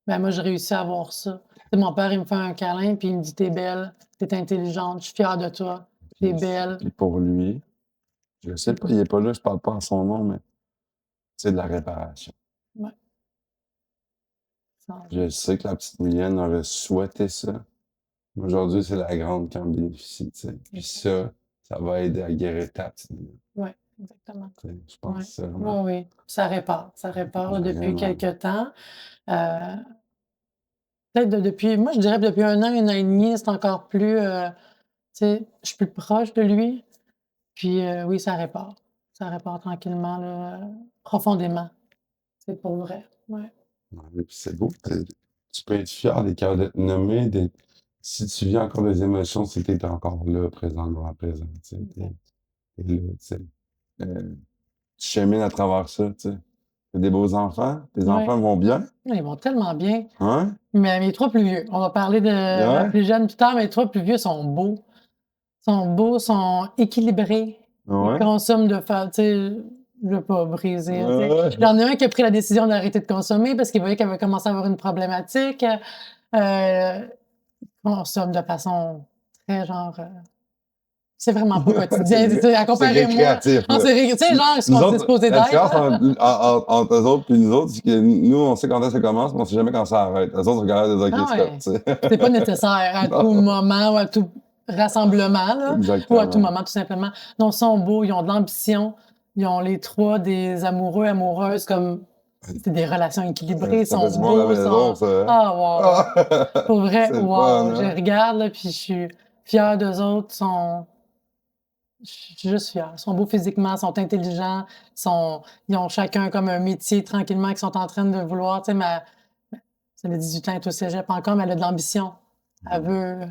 Ben, moi, j'ai réussi à avoir ça. Tu sais, mon père, il me fait un câlin puis il me dit: «Tu es belle, tu es intelligente, je suis fier de toi, tu es belle». puis pour lui, je sais pas, il est pas là, je parle pas en son nom, mais c'est de la réparation. Ouais, ça Je sais que la petite Mylène aurait souhaité ça. Aujourd'hui, c'est la grande qui en bénéficie, tu sais. Puis exact. ça va aider à guérir ta petite Mylène, Ouais, exactement. tu sais. Je pense Ouais. sincèrement. Oui, oui. Ça répare là, depuis Vraiment. quelque temps. Heu, peut-être depuis moi, je dirais que depuis 1 an et demi, c'est encore plus, tu sais, je suis plus proche de lui. Puis, oui, ça répare. Ça répare tranquillement là, profondément. C'est pour vrai. Ouais. Ouais, puis c'est beau, tu peux être fier d'être capable de te nommer, si tu vis encore des émotions, c'est que tu es encore là, présent, dans le présent, tu sais. Exact. Tu là, tu sais. Tu chemines à travers ça, tu sais. Tu des beaux enfants, tes Ouais. enfants vont bien? Ils vont tellement bien. Hein? Mais mes 3 plus vieux, on va parler de la Ouais? plus jeune plus tard, mais les 3 plus vieux sont beaux. Sont beaux, sont équilibrés. Ils Ouais? consomment de fa tu sais, je veux pas briser, tu sais. Ouais. J'en ai un qui a pris la décision d'arrêter de consommer parce qu'il voyait qu'elle avait commencé à avoir une problématique. Consomme de façon très genre, c'est vraiment pas quotidien, tu sais, à C'est comparer moi, récréatif, on là. s'est tu sais, genre ce Nous qu'on est autres, supposé la d'être, différence là. entre eux autres puis nous autres, c'est que nous, on sait quand est-ce que ça commence, mais on sait jamais quand ça arrête. Eux autres sont capables de dire: Ah «OK, stop», ouais. tu sais. C'est pas nécessaire à tout Non, moment ou à tout rassemblement, là, ou à tout exactement. moment, tout simplement. Non, ils sont beaux, ils ont de l'ambition, ils ont les 3 des amoureux, amoureuses comme c'est des relations équilibrées, ils Ça fait sont du monde à beaux, la ils maison, sont ça, hein? ah wow, wow. Ah! Pour vrai, C'est le fun, wow! Je les hein? regarde, là, puis je suis fière d'eux autres, je suis juste fière. Ils sont beaux physiquement, sont intelligents, ils ont chacun comme un métier tranquillement qu'ils sont en train de vouloir. Tu sais, elle a 18 ans, elle est au cégep encore, mais elle a de l'ambition. Elle Mmh. veut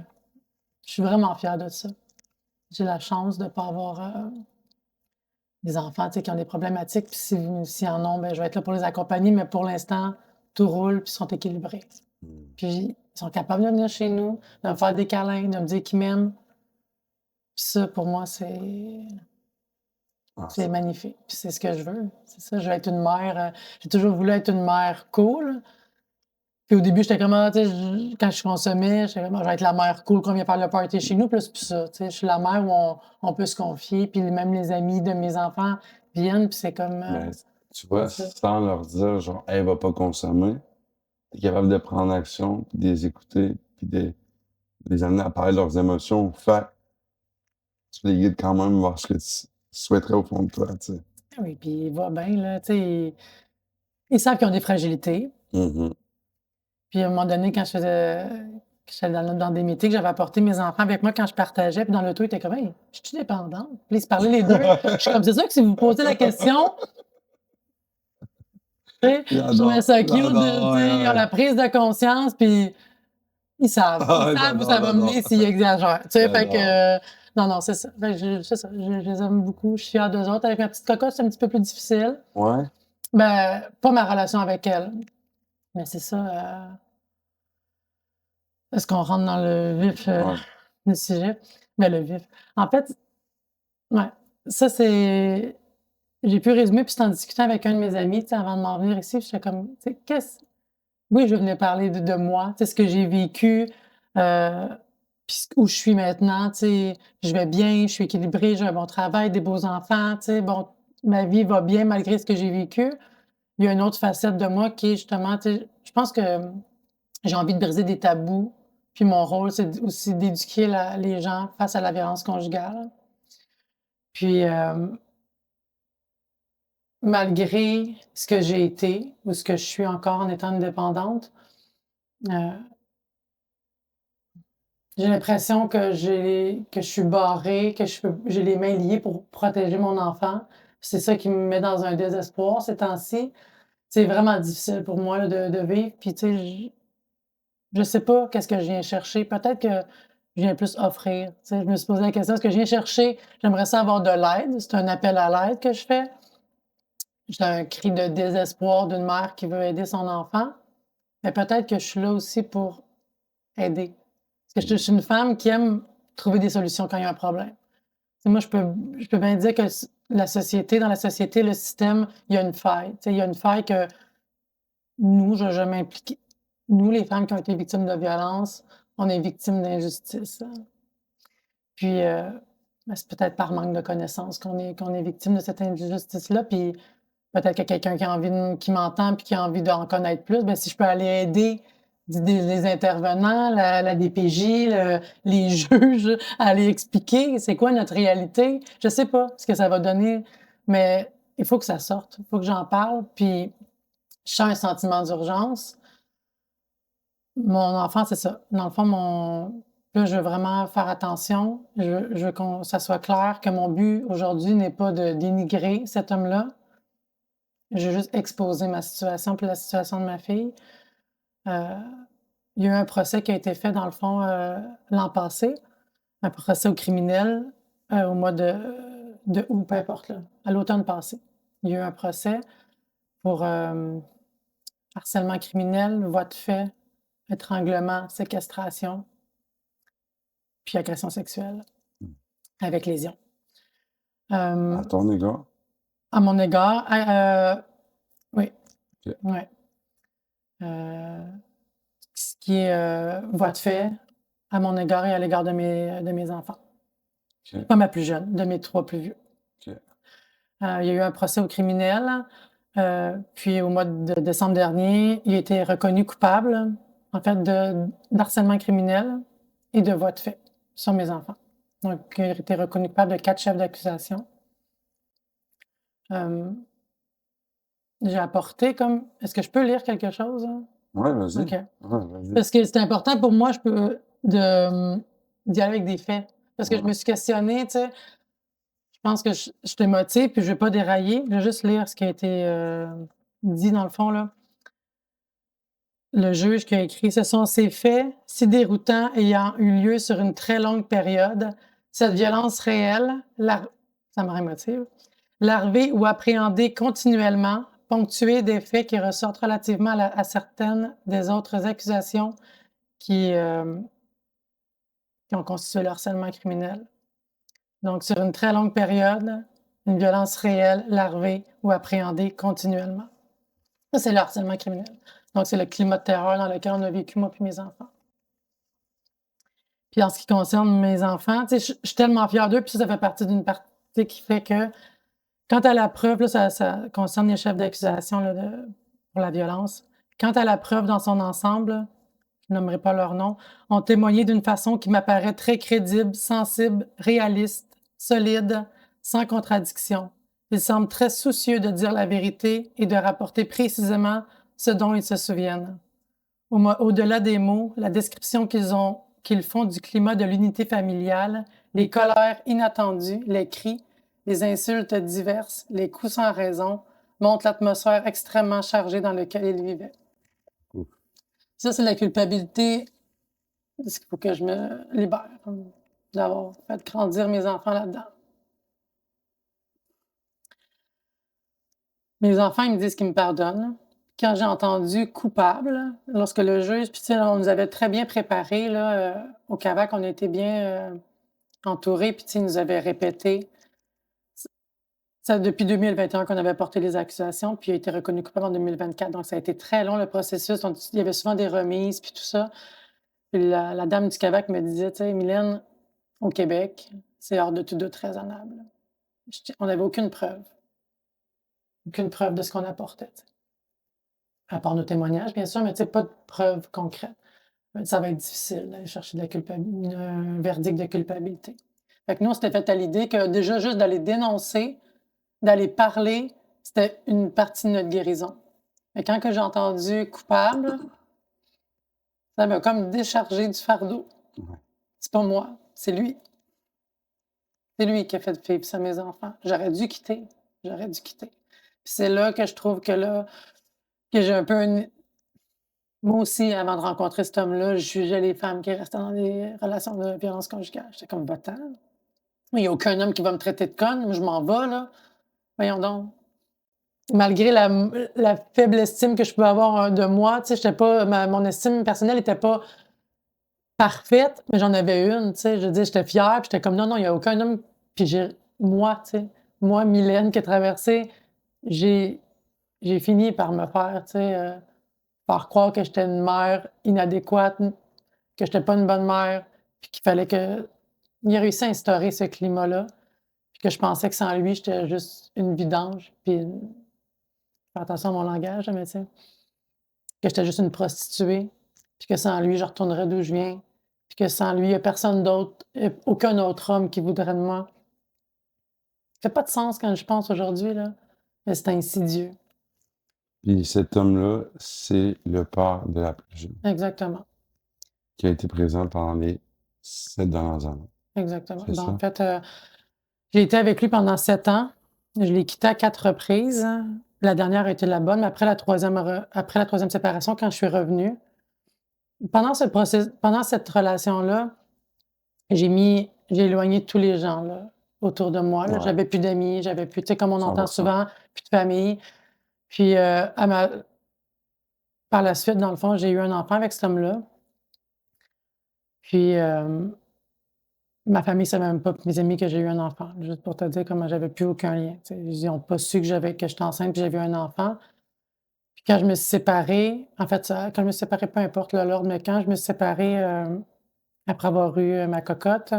je suis vraiment fière de ça. J'ai la chance de ne pas avoir, des enfants, tu sais, qui ont des problématiques, puis s'ils en ont, ben, je vais être là pour les accompagner, mais pour l'instant, tout roule, puis ils sont équilibrés. Puis ils sont capables de venir chez nous, de me faire des câlins, de me dire qu'ils m'aiment. Puis ça, pour moi, c'est Ah, c'est magnifique. Puis c'est ce que je veux. C'est ça, je veux être une mère. J'ai toujours voulu être une mère cool. Puis au début, j'étais comme, ah, tu sais, quand je consommais, j'étais comme, ah, je vais être la mère cool qu'on vient faire le party chez nous. Puis là, c'est plus ça. Tu sais, je suis la mère où on peut se confier. Puis même les amis de mes enfants viennent. Puis c'est comme, mais tu vois, c'est ça. sans leur dire, genre, elle va pas consommer, t'es capable de prendre action, puis de les écouter, puis de les amener à parler de leurs émotions. Fait tu les guides quand même vers ce que tu souhaiterais au fond de toi, tu sais. Ah oui, puis il va bien, là. Tu sais, ils savent qu'ils ont des fragilités. Mhm. Puis à un moment donné, quand j'étais dans des meetings, j'avais apporté mes enfants avec moi quand je partageais, puis dans l'auto, ils étaient comme: «Hey, je suis dépendante?» Puis ils se parlaient les 2. Je suis comme: «C'est sûr que si vous posez la question», tu sais, je trouvais J'adore, ça cute de, j'adore, tu ouais, sais, ils ont ouais. la prise de conscience, puis ils Ah, savent où j'adore, ça va j'adore, mener s'ils exagèrent, tu sais, fait j'adore. que non, non, c'est ça. Fait que c'est ça, je les aime beaucoup, je suis fière d'eux autres. Avec ma petite cocotte, c'est un petit peu plus difficile. Ouais? Ben, pas ma relation avec elle, mais c'est ça, est-ce qu'on rentre dans le vif, Ouais. du sujet? Ben, le vif. En fait, ouais, ça, c'est j'ai pu résumer, puis c'était en discutant avec un de mes amis, tu sais, avant de m'en venir ici, j'étais comme, tu sais, oui, je venais parler de moi, tu sais, ce que j'ai vécu, heu, puis où je suis maintenant, tu sais, je vais bien, je suis équilibrée, j'ai un bon travail, des beaux enfants, tu sais, bon, ma vie va bien malgré ce que j'ai vécu. Il y a une autre facette de moi qui est justement, tu sais, je pense que j'ai envie de briser des tabous, puis mon rôle, c'est aussi d'éduquer les gens face à la violence conjugale. Puis, malgré ce que j'ai été ou ce que je suis encore en étant indépendante, heu, j'ai l'impression que je suis barrée, que j'ai les mains liées pour protéger mon enfant. C'est ça qui me met dans un désespoir ces temps-ci. C'est vraiment difficile pour moi là de vivre, puis tu sais, je sais pas qu'est-ce que je viens chercher. Peut-être que je viens plus offrir. Tu sais, je me suis posé la question, est-ce que je viens chercher, j'aimerais ça avoir de l'aide, c'est un appel à l'aide que je fais. C'est un cri de désespoir d'une mère qui veut aider son enfant, mais peut-être que je suis là aussi pour aider. Parce que je suis une femme qui aime trouver des solutions quand il y a un problème. Tu sais, moi, je peux bien dire que dans la société, le système, il y a une faille. Tu sais, il y a une faille que nous, je vais m'impliquer. Nous, les femmes qui ont été victimes de violences, on est victimes d'injustice. Puis, ben, c'est peut-être par manque de connaissances qu'on est victime de cette injustice-là. Puis peut-être que quelqu'un qui m'entend puis qui a envie d'en connaître plus, ben, si je peux aller aider les intervenants, la DPJ, les juges, à aller expliquer c'est quoi notre réalité. Je sais pas ce que ça va donner, mais il faut que ça sorte. Il faut que j'en parle. Puis je sens un sentiment d'urgence. Mon enfant, c'est ça. Dans le fond, là, je veux vraiment faire attention. Je veux qu'on ça soit clair que mon but aujourd'hui n'est pas de dénigrer cet homme-là. Je veux juste exposer ma situation puis la situation de ma fille. Heu, il y a eu un procès qui a été fait dans le fond, l'an passé, un procès au criminel, au mois de août, peu importe là, à l'automne passé. Il y a eu un procès pour, harcèlement criminel, voies de fait, étranglement, séquestration, puis agression sexuelle avec lésion. À Hem, ton égard? à mon égard, oui, OK, ouais, heu, ce qui est, voies de fait à mon égard et à l'égard de mes enfants. OK, Pas ma plus jeune, de mes 3 plus vieux. OK. Il y a eu un procès au criminel, puis au mois de décembre dernier, il a été reconnu coupable, en fait, d'harcèlement criminel et de voies de fait sur mes enfants. Donc, il a été reconnu coupable de 4 chefs d'accusation. Hem, j'ai apporté comme est-ce que je peux lire quelque chose, hein? Ouais, vas-y. OK. Ouais, vas-y. Parce que c'est important pour moi, je peux d'y aller avec des faits. Parce que je Ouais. me suis questionnée, tu sais, je pense que je te motive, puis je vais pas dérailler. Je vais juste lire ce qui a été, dit dans le fond, là. Le juge qui a écrit: «Ce sont ces faits, si déroutants, ayant eu lieu sur une très longue période. Cette violence réelle, ça me rémotive, larvée ou appréhendée continuellement ponctué des faits qui ressortent relativement à certaines des autres accusations qui ont constitué le harcèlement criminel. Donc, sur une très longue période, une violence réelle, larvée ou appréhendée continuellement. Ça, c'est le harcèlement criminel. Donc, c'est le climat de terreur dans lequel on a vécu, moi puis mes enfants. Puis en ce qui concerne mes enfants, tu sais, je suis tellement fière d'eux, puis ça fait partie d'une partie qui fait que, quant à la preuve, là, ça concerne les chefs d'accusation pour la violence. Quant à la preuve dans son ensemble, je nommerai pas leur nom, ont témoigné d'une façon qui m'apparaît très crédible, sensible, réaliste, solide, sans contradiction. Ils semblent très soucieux de dire la vérité et de rapporter précisément ce dont ils se souviennent. Au-delà des mots, la description qu'ils font du climat de l'unité familiale, les colères inattendues, les cris, les insultes diverses, les coups sans raison, montrent l'atmosphère extrêmement chargée dans laquelle ils vivaient. Ouf. Ça, c'est la culpabilité. Parce qu'il faut que je me libère d'avoir fait grandir mes enfants là-dedans. Mes enfants, ils me disent qu'ils me pardonnent. Quand j'ai entendu coupable, lorsque le juge, puis on nous avait très bien préparés là, au CAVAC, on a été bien entourés, puis ils nous avaient répété. Ça, depuis 2021 qu'on avait porté les accusations, puis il a été reconnu coupable en 2024. Donc, ça a été très long le processus. Il y avait souvent des remises, puis tout ça. Puis la dame du CAVAC me disait, tu sais, Mylène, au Québec, c'est hors de tout doute raisonnable. On n'avait aucune preuve. Aucune preuve de ce qu'on apportait. T'sais. À part nos témoignages, bien sûr, mais pas de preuve concrète. Ça va être difficile d'aller chercher un verdict de culpabilité. Fait que nous, on s'était fait à l'idée que déjà, juste d'aller dénoncer, d'aller parler, c'était une partie de notre guérison. Mais quand que j'ai entendu coupable, ça m'a comme déchargé du fardeau. Ouais. C'est pas moi, c'est lui. C'est lui qui a fait vivre ça à mes enfants. J'aurais dû quitter. Puis c'est là que je trouve que j'ai un peu Moi aussi, avant de rencontrer cet homme-là, je jugeais les femmes qui restaient dans des relations de violence conjugale. J'étais comme, va-t'en. Il n'y a aucun homme qui va me traiter de conne, je m'en vais, là. Voyons donc. Malgré la faible estime que je pouvais avoir de moi, tu sais, j'étais pas, mon estime personnelle n'était pas parfaite, mais j'en avais une, tu sais. Je veux dire, j'étais fière, puis j'étais comme, non, il n'y a aucun homme. Puis moi, tu sais, moi, Mylène, qui a traversé, j'ai fini par me faire, tu sais, par croire que j'étais une mère inadéquate, que j'étais pas une bonne mère, puis qu'il fallait que. Il a réussi à instaurer ce climat-là, puis que je pensais que sans lui, j'étais juste une vidange, puis fais attention à mon langage, mais tu sais, que j'étais juste une prostituée, puis que sans lui, je retournerais d'où je viens, puis que sans lui, il n'y a personne d'autre, aucun autre homme qui voudrait de moi. Ça fait pas de sens quand je pense aujourd'hui, là, mais c'est insidieux. Puis cet homme-là, c'est le père de la plus jeune, Exactement. qui a été présent pendant les 7 dernières années. Exactement. C'est Donc, en ça? fait, j'ai été avec lui pendant 7 ans. Je l'ai quitté à 4 reprises. La dernière a été la bonne, mais après la troisième séparation, quand je suis revenue, pendant cette relation-là, j'ai éloigné tous les gens là, autour de moi. Là. Ouais, J'avais plus d'amis, j'avais plus, tu sais, comme on entend 100%. souvent, plus de famille. Puis, par la suite, dans le fond, j'ai eu un enfant avec cet homme-là. Puis, ma famille ne savait même pas, puis mes amis, que j'ai eu un enfant. Juste pour te dire comment j'avais plus aucun lien. Tu sais. Ils n'ont pas su que j'étais enceinte puis j'avais eu un enfant. Puis quand je me suis séparée, en fait, quand je me suis séparée, peu importe l'ordre, mais quand je me suis séparée, après avoir eu ma cocotte,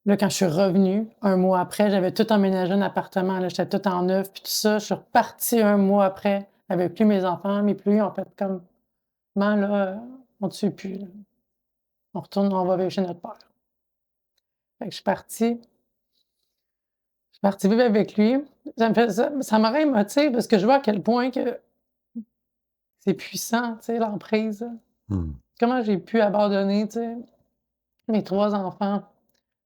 là, quand je suis revenue, un mois après, j'avais tout emménagé un appartement, là, j'étais tout en neuf, puis tout ça. Je suis repartie un mois après, avec plus mes enfants, mais plus en fait comme, maman, là, on ne te suit plus. Là. On retourne, on va vivre chez notre père. Fait que je suis partie vivre avec lui. Ça m'aurait émotivée parce que je vois à quel point que c'est puissant, tu sais, l'emprise. Hmm. Comment j'ai pu abandonner, tu sais, mes 3 enfants.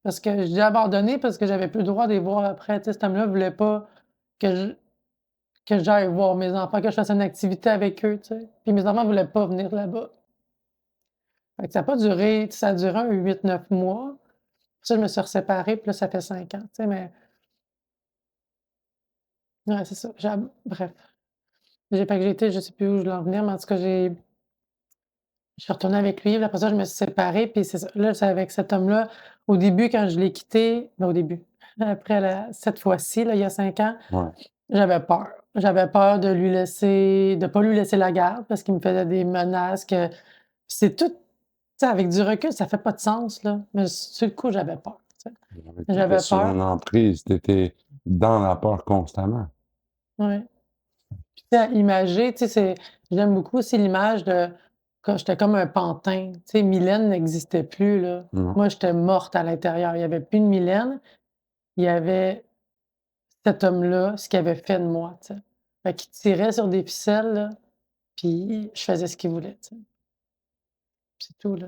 Parce que j'ai abandonné parce que j'avais plus le droit de les voir après. Tu sais, cet homme-là voulait pas que j'aille voir mes enfants, que je fasse une activité avec eux, tu sais. Puis mes enfants voulaient pas venir là-bas. Fait que ça a pas duré, ça a duré un 8-9 mois. Puis ça, je me suis séparée, puis là, ça fait 5 ans, tu sais, mais Ouais, c'est ça. Bref, j'ai pas que j'ai été, je sais plus où je voulais en venir, mais en tout cas, je suis retournée avec lui, puis après ça, je me suis séparée, puis c'est ça. Là, c'est avec cet homme-là. Au début, quand je l'ai quitté, au début, après cette fois-ci, là, il y a 5 ans, Ouais. j'avais peur. J'avais peur de pas lui laisser la garde parce qu'il me faisait des menaces que c'est tout, tu sais, avec du recul, ça fait pas de sens, là, mais sur le coup, j'avais peur, tu sais. T'étais J'avais sur peur, une emprise, t'étais dans la peur constamment. ouais. Tu sais, à imager, tu sais, j'aime beaucoup aussi l'image de quand j'étais comme un pantin, tu sais, Mylène n'existait plus, là. Non. Moi, j'étais morte à l'intérieur. Il y avait plus de Mylène, il y avait cet homme-là, ce qu'il avait fait de moi, tu sais. Fait qu'il tirait sur des ficelles, là, puis je faisais ce qu'il voulait, tu sais. C'est tout, là.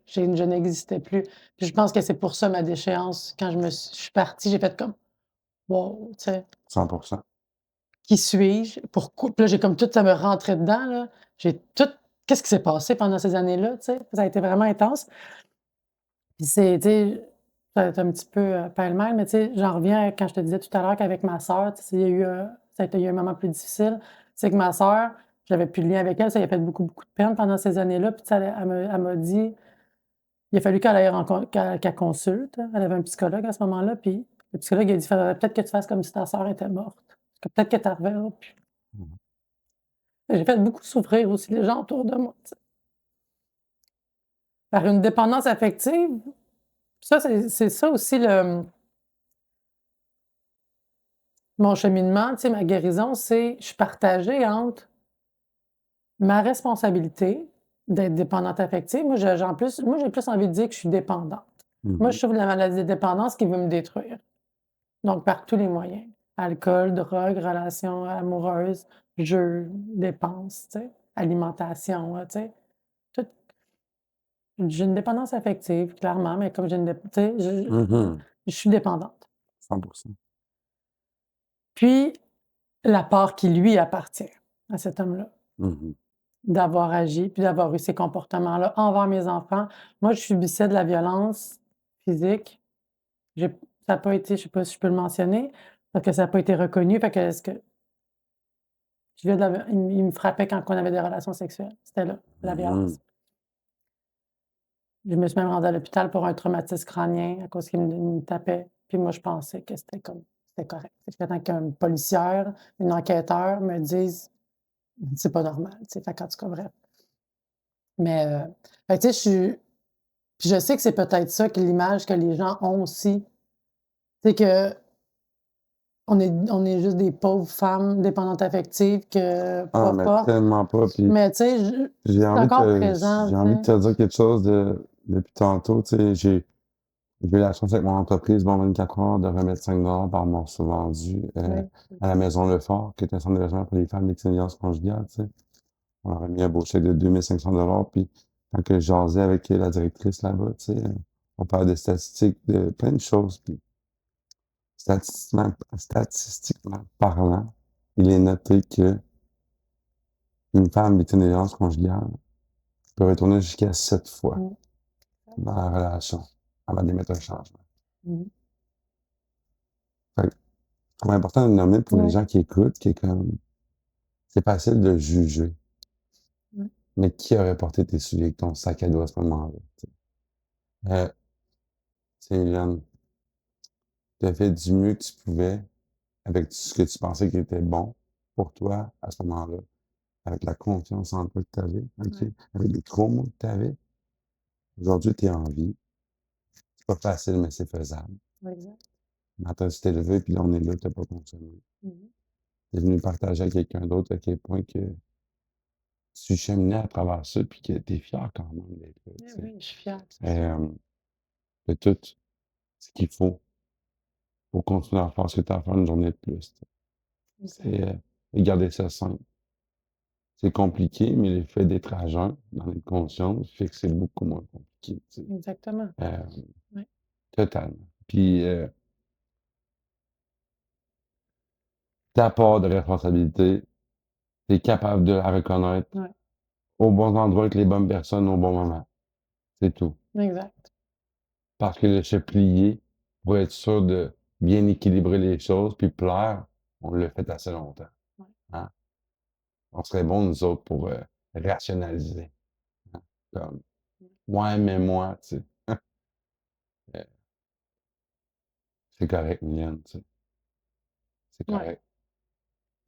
Je n'existais plus. Puis je pense que c'est pour ça ma déchéance. Quand je suis partie, j'ai fait comme: «Wow», tu sais. 100%. Qui suis-je? Pourquoi? Puis là, j'ai comme tout ça me rentrait dedans, là. J'ai tout Qu'est-ce qui s'est passé pendant ces années-là, tu sais? Ça a été vraiment intense. Puis c'est, tu sais, ça va être un petit peu, pêle-mêle, mais tu sais, j'en reviens à quand je te disais tout à l'heure qu'avec ma sœur, tu sais, il y a eu un moment plus difficile. C'est que ma sœur, j'avais plus de lien avec elle, ça lui a fait beaucoup, beaucoup de peine pendant ces années-là. Puis tu sais, elle m'a dit il a fallu qu'elle aille qu'elle consulte. Elle avait un psychologue à ce moment-là, puis le psychologue il a dit: «Faudrait peut-être que tu fasses comme si ta sœur était morte, que peut-être que tu la reverras plus». Mmh. J'ai fait beaucoup souffrir aussi les gens autour de moi, tu sais. Par une dépendance affective, ça, c'est ça aussi mon cheminement, tu sais, ma guérison, c'est je suis partagée entre ma responsabilité d'être dépendante affective. Moi, j'ai plus envie de dire que je suis dépendante. Moi, Mmh. je trouve la maladie de dépendance qui veut me détruire, donc par tous les moyens. Alcool, drogue, relations amoureuses, jeux, dépenses, tu sais, alimentation, tu sais, tout. J'ai une dépendance affective, clairement, mais comme j'ai une dép tu sais, Mmh. je suis dépendante. 100%. Puis, la part qui lui appartient à cet homme-là, Mmh. d'avoir agi, puis d'avoir eu ces comportements-là envers mes enfants. Moi, je subissais de la violence physique. J'ai Ça a pas été, je sais pas si je peux le mentionner, parce que ça a pas été reconnu, fait que est-ce que je vivais de la il me frappait quand on avait des relations sexuelles. C'était là, la Mmh. violence. Je me suis même rendue à l'hôpital pour un traumatisme crânien à cause qu'il me tapait. Puis moi, je pensais que c'était correct. Jusqu'à temps qu'une policière, une enquêteur me dise: «C'est pas normal», tu sais? Fait qu'en tout cas, bref. Mais, fait que tu sais, puis je sais que c'est peut-être ça que l'image que les gens ont aussi. C'est qu'on est juste des pauvres femmes dépendantes affectives que Ah, pas mais fortes. tellement pas, puis Mais tu sais, c'est encore présent, j'ai tu envie de sais? te dire quelque chose depuis tantôt, tu sais, j'ai eu la chance avec mon entreprise, bon 24 heures, de remettre 5 par morceau vendu, Oui. à la Maison Lefort, qui est un centre d'hébergement pour les femmes victimes de violences conjugales, tu sais. On leur a mis un beau chèque de 2 500 $, puis quand que je jasais avec la directrice là-bas, tu sais, on parlait de statistiques, de plein de choses, puis statistiquement parlant, il est noté que une femme victime de violences conjugales peut retourner jusqu'à 7 fois Mmh. dans la relation avant d'émettre un changement. Mmh. Fait que je trouve important de le nommer pour les Oui. gens qui écoutent, qui est comme, c'est facile de juger, Mmh. mais qui aurait porté tes souliers avec ton sac à dos à ce moment-là, tu sais? Euh, tu sais, Hélène, tu as fait du mieux que tu pouvais avec ce que tu pensais qui était bon pour toi à ce moment-là, avec la confiance en toi que tu avais, OK? Ouais. Avec les traumas que tu avais. Aujourd'hui, tu es en vie. C'est pas facile, mais c'est faisable. Exact. Matin, tu t'es levé, puis là, on est là, tu as pas fonctionné. Mmh. Tu es venu partager à quelqu'un d'autre à quel point que tu cheminais à travers ça, puis que tu es fier quand même d'être là, Eh tu sais. oui, je suis fière, c'est ça. Hem, de tout ce qu'il faut pour continuer à faire ce que tu as à faire une journée de plus, tu sais. Exact. C'est, de garder ça simple. C'est compliqué, mais le fait d'être à jeun, d'en être conscient, fait que c'est beaucoup moins compliqué, tu sais. Exactement. Hem, Ouais. totalement. Puis, ta part de responsabilité, tu es capable de la reconnaître Ouais. aux bons endroits avec les bonnes personnes au bon moment. C'est tout. Exact. Parce que de se plier pour être sûr de bien équilibrer les choses puis plaire, on l'a fait assez longtemps. Ouais. Hein? On serait bon, nous autres, pour rationaliser. Hein? Comme, ouais, mais moi, tu sais. Euh, c'est correct, Mylène, tu sais. C'est Ouais. correct.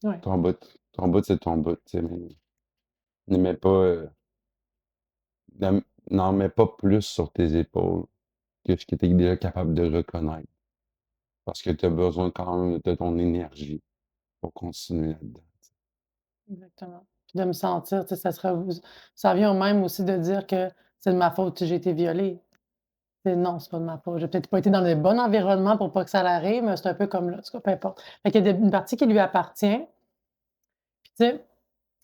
Ouais. Ton bout, c'est ton bout, tu sais, mais ne mets pas, n'en mets pas plus sur tes épaules que ce que tu es déjà capable de reconnaître. Parce que tu as besoin quand même de ton énergie pour continuer là-dedans. Exactement. Puis de me sentir, tu sais, ça revient au même aussi de dire que c'est de ma faute si j'ai été violée. Non, c'est pas de ma faute. J'ai peut-être pas été dans le bon environnement pour pas que ça l'arrive, mais c'est un peu comme là, en tout cas, peu importe. Fait qu'il y a une partie qui lui appartient. Puis tu sais,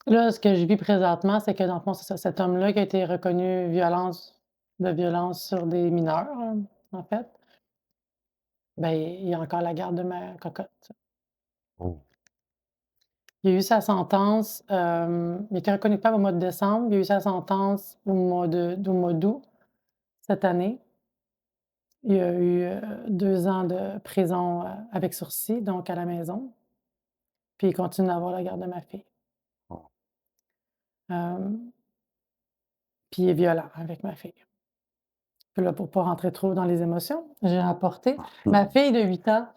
là, ce que je vis présentement, c'est que dans le fond, c'est ça, cet homme-là qui a été reconnu de violence sur des mineurs, en fait, ben, il a encore la garde de ma cocotte. Oh, Il a eu sa sentence, il a été reconnu coupable au mois de décembre. Il a eu sa sentence au mois d'août cette année. Il a eu, 2 ans de prison, avec sursis, donc à la maison. Puis il continue d'avoir la garde de ma fille. oh. Hem, puis il est violent avec ma fille. Puis là, pour pas rentrer trop dans les émotions, j'ai apporté ma fille de 8 ans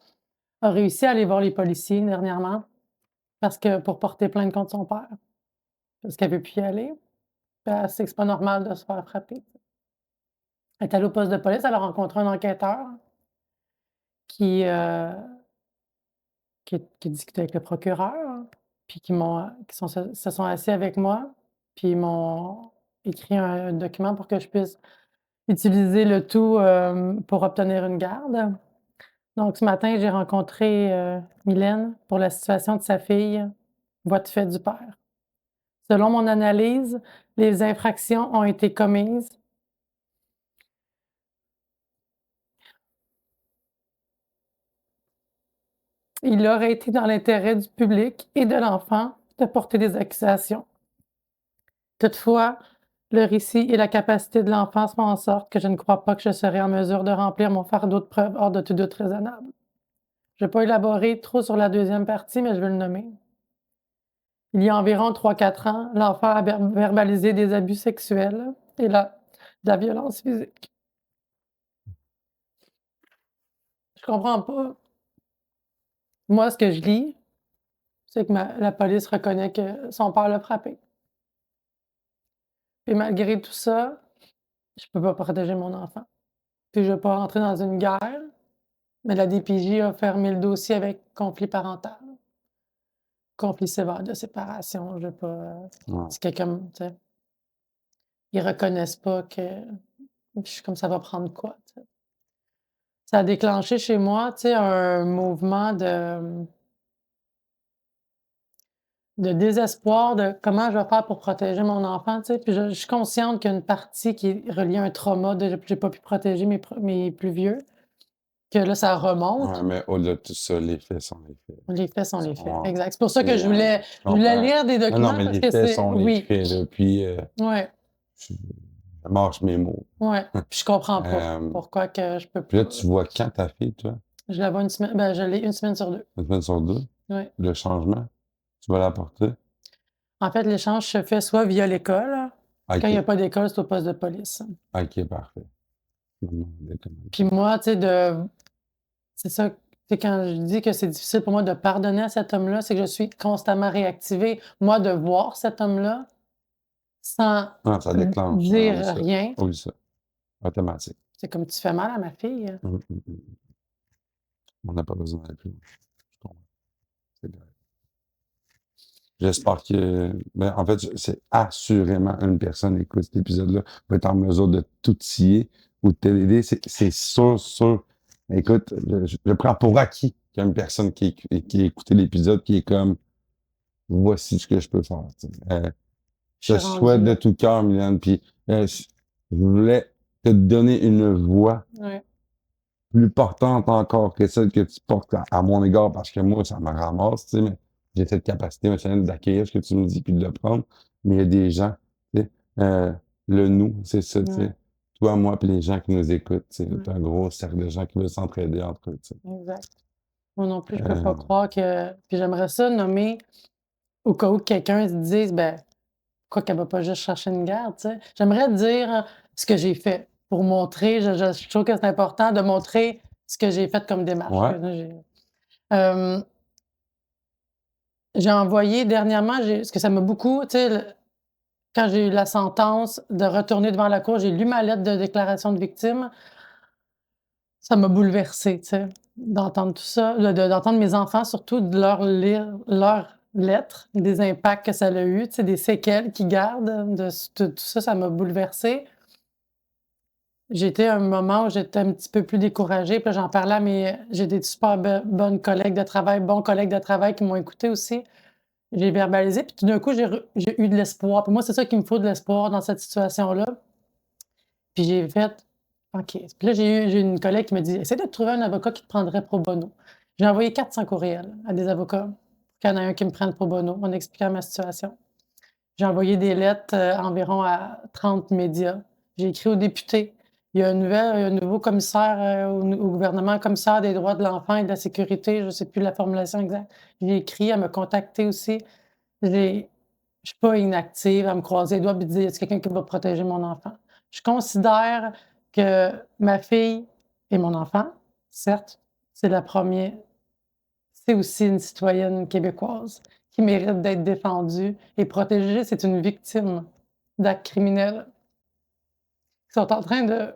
a réussi à aller voir les policiers dernièrement parce que pour porter plainte contre son père, parce qu'elle veut plus y aller. Puis elle sait que c'est pas normal de se faire frapper. Elle est allée au poste de police, elle a rencontré un enquêteur qui, qui discutait avec le procureur, puis qui se sont assis avec moi, puis ils m'ont écrit un document pour que je puisse utiliser le tout, pour obtenir une garde. Donc ce matin, j'ai rencontré, Mylène pour la situation de sa fille, voie de fait du père. Selon mon analyse, les infractions ont été commises. Il aurait été dans l'intérêt du public et de l'enfant de porter des accusations. Toutefois, le récit et la capacité de l'enfant font en sorte que je ne crois pas que je serai en mesure de remplir mon fardeau de preuves hors de tout doute raisonnable. Je ne vais pas élaborer trop sur la deuxième partie, mais je vais le nommer. Il y a environ 3-4 ans, l'enfant a verbalisé des abus sexuels et de la violence physique. Je comprends pas. Moi, ce que je lis, c'est que la police reconnaît que son père l'a frappé. Et malgré tout ça, je peux pas protéger mon enfant. Puis je veux pas rentrer dans une guerre, mais la DPJ a fermé le dossier avec conflit parental. Conflit sévère de séparation, je veux pas, Ouais. c'est quelqu'un, tu sais, ils reconnaissent pas que je suis comme: «Ça va prendre quoi?» tu sais? Ça a déclenché chez moi, tu sais, un mouvement de désespoir de comment je vais faire pour protéger mon enfant, tu sais? Puis je suis consciente qu'il y a une partie qui est reliée à un trauma de j'ai pas pu protéger mes plus vieux, que là, ça Ouais, remonte. mais au-delà de tout ça, les faits sont les faits. Les faits sont les faits, Sont, exact. C'est pour ça que et, je je voulais comprends. lire des Non, non, documents mais parce les que faits c'est sont les oui, faits, là. Puis, ouais, je, je mâche mes mots. ouais, puis je comprends pas Euh, pourquoi que je peux puis là, pas. tu vois quand ta fille, toi? Je la vois une semaine, ben, je l'ai une semaine sur 2. Une semaine sur deux? Ouais. Le changement? Tu vas l'apporter? En fait, l'échange se fait soit via l'école, quand il y a OK. pas d'école, c'est au poste de police. OK, parfait. Maman, d'accord. Puis moi, tu sais, c'est ça, c'est quand je dis que c'est difficile pour moi de pardonner à cet homme-là, c'est que je suis constamment réactivée. Moi, de voir cet homme-là sans Non, ça déclenche. Non, dire oublie ça. rien, Oublie ça. Automatique. c'est comme: «Tu fais mal à ma fille». Hum. On n'a pas besoin d'aller plus loin. Je comprends. C'est correct. J'espère que, ben, en fait, c'est assurément une personne qui écoute cet épisode-là va être en mesure de t'outiller ou de t'aider. C'est sûr, sûr. Écoute, je prends pour acquis qu'il y a une personne qui a écouté l'épisode qui est comme, voici ce que je peux faire. Tu sais. Je Je suis te rendue souhaite de là. tout cœur, Mylène, puis je voulais te donner une voix Ouais. plus portante encore que celle que tu portes à mon égard, parce que moi, ça me ramasse, tu sais, mais j'ai cette capacité émotionnelle d'accueillir ce que tu me dis puis de le prendre. Mais il y a des gens, tu sais, le nous, c'est ça, tu Ouais, sais. Toi, moi, puis les gens qui nous écoutent, tu sais, ouais, c'est un gros cercle de gens qui veulent s'entraider entre eux, tu sais. exact. Moi non plus, je peux pas Euh, croire que puis j'aimerais ça nommer au cas où quelqu'un se dise: «Ben, pourquoi qu'elle va pas juste chercher une garde?» tu sais? J'aimerais dire ce que j'ai fait pour montrer, je trouve que c'est important de montrer ce que j'ai fait comme démarche, que ouais, là hem, j'ai envoyé dernièrement, j'ai parce que ça m'a beaucoup tu sais, quand j'ai eu la sentence de retourner devant la cour, j'ai lu ma lettre de déclaration de victime. Ça m'a bouleversée, tu sais, d'entendre tout ça, d'entendre mes enfants surtout de leur lire leurs lettres, des impacts que ça a eu, tu sais, des séquelles qu'ils gardent de tout ça, ça m'a bouleversée. J'ai été à un moment où j'étais un petit peu plus découragée, puis là, j'en parlais à mes j'ai des super bonnes collègues de travail, bons collègues de travail qui m'ont écoutée aussi. J'ai verbalisé, puis tout d'un coup, j'ai eu de l'espoir. Puis moi, c'est ça qu'il me faut, de l'espoir dans cette situation-là. Puis j'ai fait: «OK». Puis là, j'ai une collègue qui me dit: «Essaie de trouver un avocat qui te prendrait pro bono». J'ai envoyé 400 courriels à des avocats pour qu'il y en ait un qui me prenne pro bono en expliquant ma situation. J'ai envoyé des lettres, environ à 30 médias. J'ai écrit aux députés. Il y a un nouveau commissaire, au gouvernement, commissaire des droits de l'enfant et de la sécurité, je ne sais plus la formulation exacte. J'ai écrit, elle m'a contactée aussi. J'ai je suis pas inactive à me croiser les doigts et dire: «Y a quelqu'un qui va protéger mon enfant?» Je considère que ma fille est mon enfant, certes, c'est la première, c'est aussi une citoyenne québécoise qui mérite d'être défendue et protégée. C'est une victime d'actes criminels qui sont en train de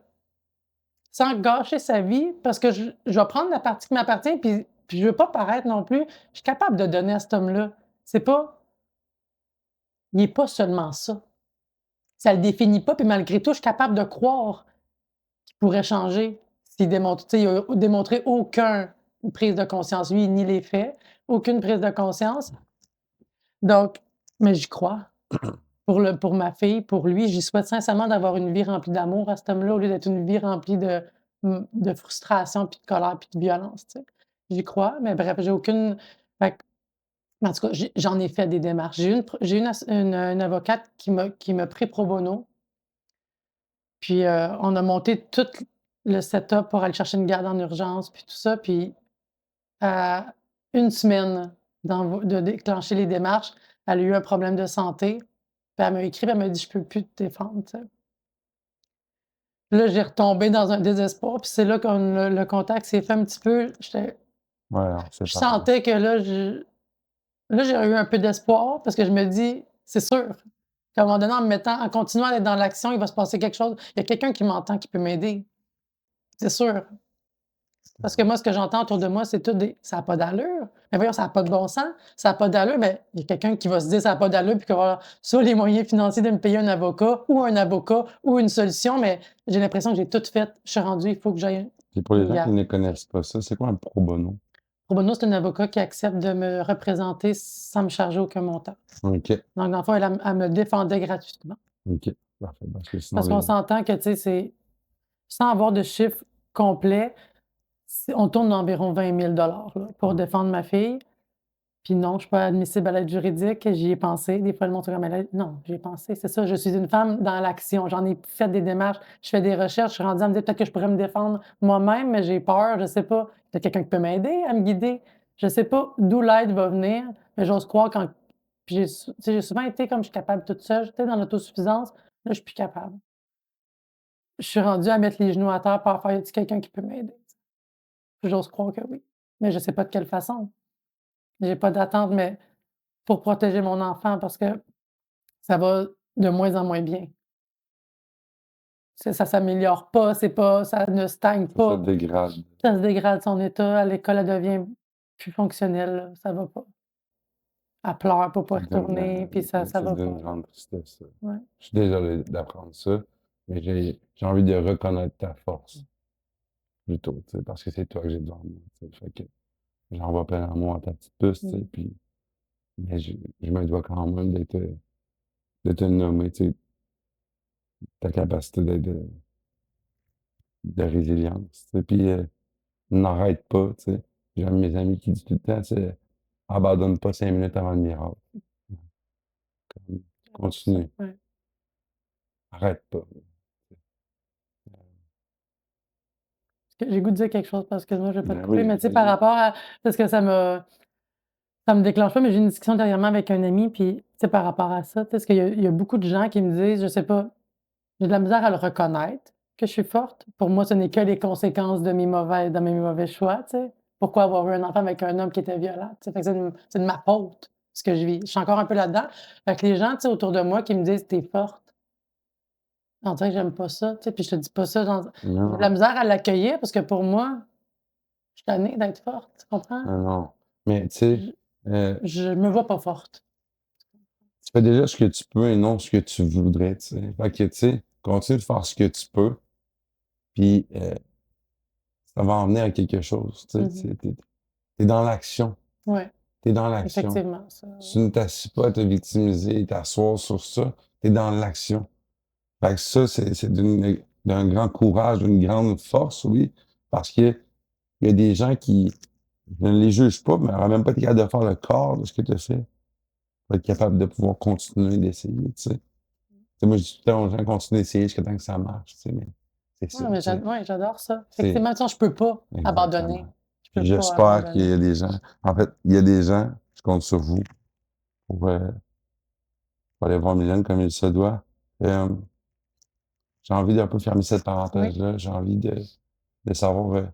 sans gâcher sa vie parce que je vais prendre la partie qui m'appartient puis je veux pas paraître non plus je suis capable de donner à cet homme-là. C'est pas il est pas seulement ça. Ça le définit pas, puis malgré tout, je suis capable de croire qu'il pourrait changer s'il démontre tu sais, il a démontré aucune prise de conscience, lui, ni les faits, aucune prise de conscience. Donc mais j'y crois. Pour ma fille, pour lui, j'y souhaite sincèrement d'avoir une vie remplie d'amour à cet homme-là, au lieu d'être une vie remplie de frustration, puis de colère, puis de violence, tu sais. J'y crois, mais bref, j'ai aucune fait que en tout cas, j'en ai fait des démarches. J'ai une avocate qui m'a pris pro bono. Puis, on a monté tout le setup pour aller chercher une garde en urgence, puis tout ça. Puis, à une semaine de déclencher les démarches, elle a eu un problème de santé. Puis elle m'a écrit, puis elle m'a dit: «Je peux plus te défendre», tu sais. Là, j'ai retombé dans un désespoir, puis c'est là que le contact s'est fait un petit peu. ouais, on sait Je pas. sentais que là, j'ai eu un peu d'espoir parce que je me dis: «C'est sûr qu'à un moment donné, en continuant à être dans l'action, il va se passer quelque chose. Il y a quelqu'un qui m'entend, qui peut m'aider. C'est sûr». Parce que moi, ce que j'entends autour de moi, c'est tout des: «Ça a pas d'allure. Mais voyons, ça a pas de bon sens, ça a pas d'allure». Mais il y a quelqu'un qui va se dire: «Ça a pas d'allure», puis qui va avoir soit les moyens financiers de me payer un avocat ou une solution, mais j'ai l'impression que j'ai tout fait. Je suis rendue, il faut que j'aille Et pour les une gens qui garde. ne connaissent pas ça, c'est quoi un pro bono? Pro bono, c'est un avocat qui accepte de me représenter sans me charger aucun montant. OK, Donc dans le fond, elle me défendait gratuitement. OK, parfait, parce que sinon Parce qu'on les s'entend que, tu sais, c'est sans avoir de chiffre complet, on tourne d'environ 20 000 $ là, pour ouais, défendre ma fille. Puis non, je ne suis pas admissible à l'aide juridique, j'y ai pensé. Des fois, le monde se dit: «Ah mais là» non, j'y ai pensé, c'est ça, je suis une femme dans l'action. J'en ai fait des démarches, je fais des recherches, je suis rendue à me dire: «Peut-être que je pourrais me défendre moi-même», mais j'ai peur, je sais pas. Il y a quelqu'un qui peut m'aider à me guider. Je sais pas d'où l'aide va venir, mais j'ose croire quand puis tu sais, j'ai souvent été comme je suis capable toute seule, j'étais dans l'autosuffisance, là, je suis plus capable. Je suis rendue à mettre les genoux à terre pour faire: «Y a-t-il quelqu'un qui peut m'aider?» J'ose croire que oui, mais je sais pas de quelle façon. J'ai pas d'attente, mais pour protéger mon enfant parce que ça va de moins en moins bien. Ça s'améliore pas, c'est pas ça ne stagne ça se pas. dégrade. Ça se dégrade son état, à l'école, elle devient plus fonctionnelle, là, ça va pas. Elle pleure pour pas Ça y donne, retourner, puis ça c'est va pas, d'une là. grande tristesse, ça. Ouais. Je suis désolé d'apprendre ça, mais j'ai envie de reconnaître ta force plutôt, tu sais, parce que c'est toi que j'ai devant moi, tu sais, fait que j'envoie plein d'amour à ta petite puce, tu sais, Mmh. puis mais je me dois quand même de te nommer, tu sais, ta capacité de résilience, tu sais, puis, n'arrête pas, tu sais. J'ai un de mes amis qui dit tout le temps, c'est: «Abandonne pas 5 minutes avant le miracle». Comme Ça, continue, ouais. arrête pas. J'ai le goût de dire quelque chose parce que moi, je vais pas te Ben couper, oui, mais tu sais, par vas-y. rapport à parce que ça me déclenche pas, mais j'ai eu une discussion dernièrement avec un ami, puis tu sais, par rapport à ça, tu sais, parce qu'il y a beaucoup de gens qui me disent, je sais pas, j'ai de la misère à le reconnaître que je suis forte. Pour moi, ce n'est que les conséquences de mes mauvais choix, tu sais. Pourquoi avoir eu un enfant avec un homme qui était violent, tu sais? Fait que c'est de ma faute, ce que je vis. Je suis encore un peu là-dedans. Fait que les gens, tu sais, autour de moi qui me disent: «Tu forte», on dirait que j'aime pas ça, tu sais, puis je te dis pas ça dans j'ai de la Non, misère à l'accueillir parce que pour moi, je suis tannée d'être forte, tu comprends? non, non. Mais tu sais, Je heu, je me vois pas forte. tu fais déjà ce que tu peux et non ce que tu voudrais, tu sais. Fait que, tu sais, continue de faire ce que tu peux, puis, ça va en venir à quelque chose, tu sais. Mmh mh. Tu es dans l'action, Ouais, tu es dans l'action. effectivement, ça, Tu ne t'assis pas à te victimiser et t'asseoir sur ça, tu es dans l'action. Fait que ça, c'est d'un grand courage, d'une grande force, oui, parce que il y a des gens qui, je ne les juge pas, mais n'auraient même pas été capables de faire le quart de ce que tu as fait, pour être capable de pouvoir continuer d'essayer, tu sais. Tu sais, moi, je dis tout le temps aux gens: «Continuez d'essayer jusqu'à temps que ça marche», tu sais, mais c'est ça, ouais, mais tu sais. ouais, j'adore ça. C'est Effectivement, sinon je peux pas abandonner. exactement. Je peux Puis pas j'espère qu'il y abandonner. a des gens en fait, il y a des gens, je compte sur vous pour, pour aller voir Mylène comme il se doit. Hem, j'ai envie d'un peu fermer cette Oui. parenthèse-là. J'ai envie de savoir,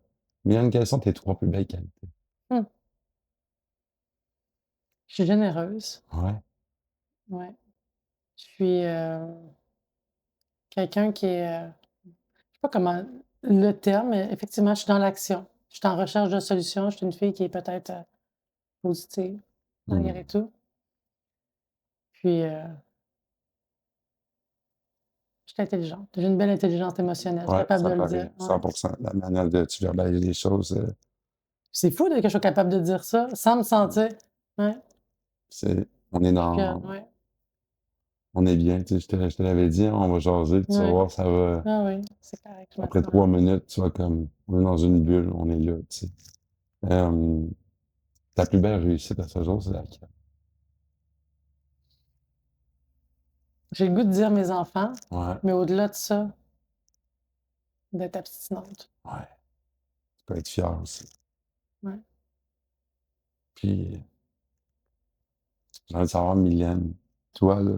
Mylène, quelles sont tes 3 plus belles qualités? Mmh. Je suis généreuse, Ouais, ouais. Je suis, quelqu'un qui est, je sais pas comment le terme, mais effectivement, je suis dans l'action. Je suis en recherche de solutions. Je suis une fille qui est peut-être, positive mmh, malgré tout. Puis, je suis intelligente. J'ai une belle intelligence émotionnelle, je suis ouais, capable ça de le paraît dire, ouais. 100. La manière de tu verbalises les choses, C'est fou que je sois capable de dire ça sans me sentir ouais, c'est on est je suis fière, dans ouais, on est bien, tu sais, je te l'avais dit, hein, on va jaser, puis tu vas ouais. voir, ça va Ah oui, c'est correct, je me après sens 3 minutes, tu vas comme on est dans une bulle, on est là, tu sais. Hem, ta plus belle réussite à ce jour, c'est laquelle? j'ai le goût de dire mes enfants, Ouais, mais au-delà de ça, d'être abstinente. ouais, tu peux être fier aussi. Ouais. Puis, j'ai envie de savoir, Mylène, toi, là,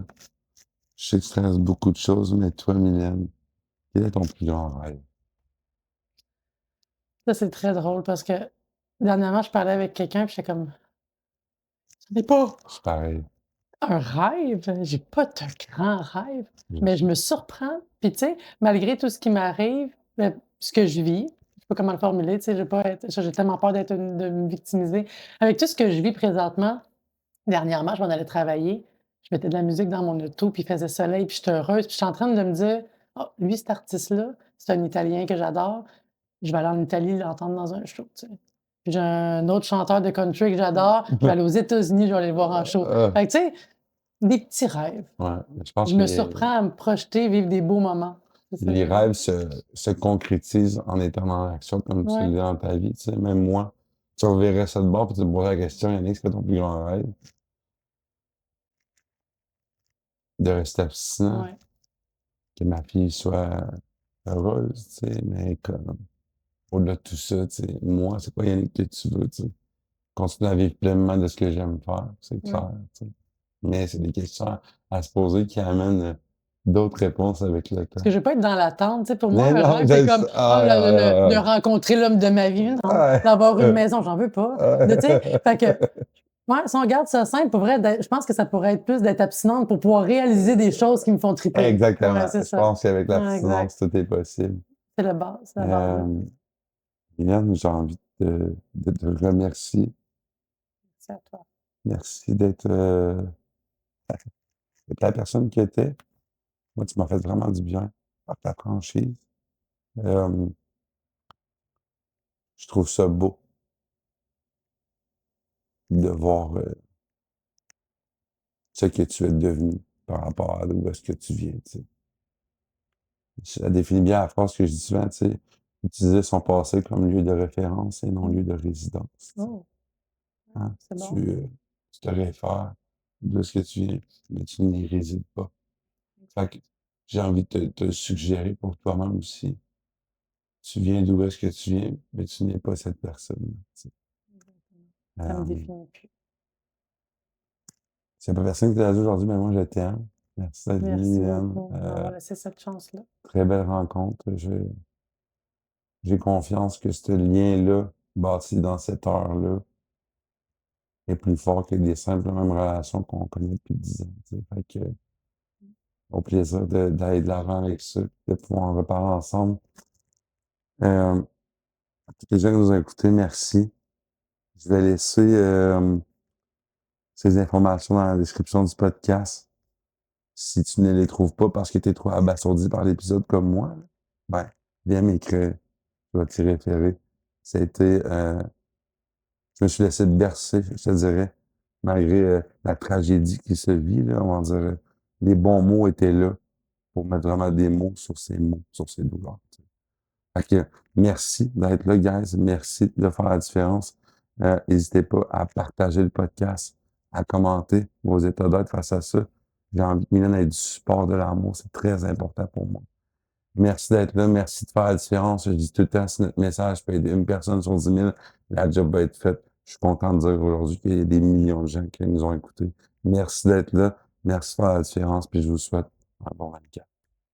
je sais que tu te beaucoup de choses, mais toi, Mylène, quel est ton plus grand rêve? Ça, c'est très drôle parce que dernièrement, je parlais avec quelqu'un, puis j'étais comme: «J'en ai pas Je suis pareil, un rêve, j'ai pas de grand rêve», je mais je sais. me surprends. Puis tu sais, malgré tout ce qui m'arrive, ce que je vis, je sais pas comment le formuler, tu sais, j'ai tellement peur de me victimiser. Avec tout ce que je vis présentement, dernièrement, je m'en allais travailler, je mettais de la musique dans mon auto, puis il faisait soleil, puis j'étais heureuse, puis je suis en train de me dire: «Oh, lui, cet artiste-là, c'est un Italien que j'adore, je vais aller en Italie l'entendre dans un show», tu sais. Puis j'ai un autre chanteur de country que j'adore, je vais aller aux États-Unis, je vais aller le voir en show. Fait que tu sais, des petits rêves. Ouais, mais je pense Je que me surprends à me projeter, vivre des beaux moments. C'est ça les que rêves se concrétisent en étant dans l'action, comme tu le ouais. dis dans ta vie, tu sais. Même moi, tu reverrais ça de bord, puis tu me poserais la question: «Yannick, c'est quoi ton plus grand rêve?» De rester abstinent, Ouais. que ma fille soit heureuse, tu sais, mais comme au-delà de tout ça, tu sais, moi, c'est quoi, Yannick, que tu veux, tu sais? Continuer à vivre pleinement de ce que j'aime faire, c'est Ouais. clair, tu sais. Mais c'est des questions à se poser qui amènent, d'autres réponses avec le Parce que temps. je veux pas être dans l'attente, tu sais, pour moi, Mais un non, rêve, c'est j'aime comme, ça. oh, de Ah, rencontrer l'homme de ma vie, non, ah, d'avoir une ah, maison, j'en veux pas. De tu sais, ah. fait que, ouais, si on garde ça simple, pour vrai, je pense que ça pourrait être plus d'être abstinente pour pouvoir réaliser des choses qui me font triper. Ouais, Exactement. c'est Je ça. pense qu'avec Ouais, exact. l'abstinence, tout est possible. C'est la base, c'est la base, là. Hem, Mylène, j'ai envie de te remercier. C'est à toi. Merci d'être la personne que tu es. Moi, tu m'as fait vraiment du bien par ta franchise. Hem, je trouve ça beau de voir, ce que tu es devenu par rapport à d'où est-ce que tu viens, tu sais. Ça définit bien la phrase que je dis souvent, tu sais, utiliser son passé comme lieu de référence et non Mmh. lieu de résidence, tu sais, Oh, hein. c'est Tu, bon. tu te réfères de ce que tu viens, mais tu n'y résides pas. Fait Exact. que j'ai envie de te suggérer pour toi-même aussi, Tu viens d'où est-ce que tu viens, mais tu n'es pas cette personne. Ça me Euh, définit plus. c'est pas personne qui t'a dit aujourd'hui, mais moi, je t'aime. Merci d'être venue, Merci Mylène. beaucoup d'avoir laissé cette chance-là. Très belle rencontre. J'ai confiance que ce lien-là, bâti dans cette heure-là, est plus fort que des simples mêmes relations qu'on connaît depuis 10 ans. Tu sais. Fait que, au plaisir d'aller de l'avant avec ça, de pouvoir en reparler ensemble. Euh, tous les gens qui nous ont écoutés, merci. Je vais laisser ces informations dans la description du podcast. Si tu ne les trouves pas parce que tu es trop abasourdi par l'épisode comme moi, ben, viens m'écrire. Je vais t'y référer. Ça a été, je me suis laissé bercer, je te dirais, malgré la tragédie qui se vit, là, on va dire, les bons mots étaient là pour mettre vraiment des mots, sur ces douleurs. Tu sais. Fait que, merci d'être là, guys. Merci de faire la différence. N'hésitez pas à partager le podcast, à commenter vos états d'être face à ça. J'ai envie que Mylène ait du support, de l'amour. C'est très important pour moi. Merci d'être là. Merci de faire la différence. Je dis tout le temps, si notre message peut aider une personne sur 10 000, la job va être faite. Je suis content de dire aujourd'hui qu'il y a des millions de gens qui nous ont écoutés. Merci d'être là. Merci de faire la différence. Puis je vous souhaite un bon 24.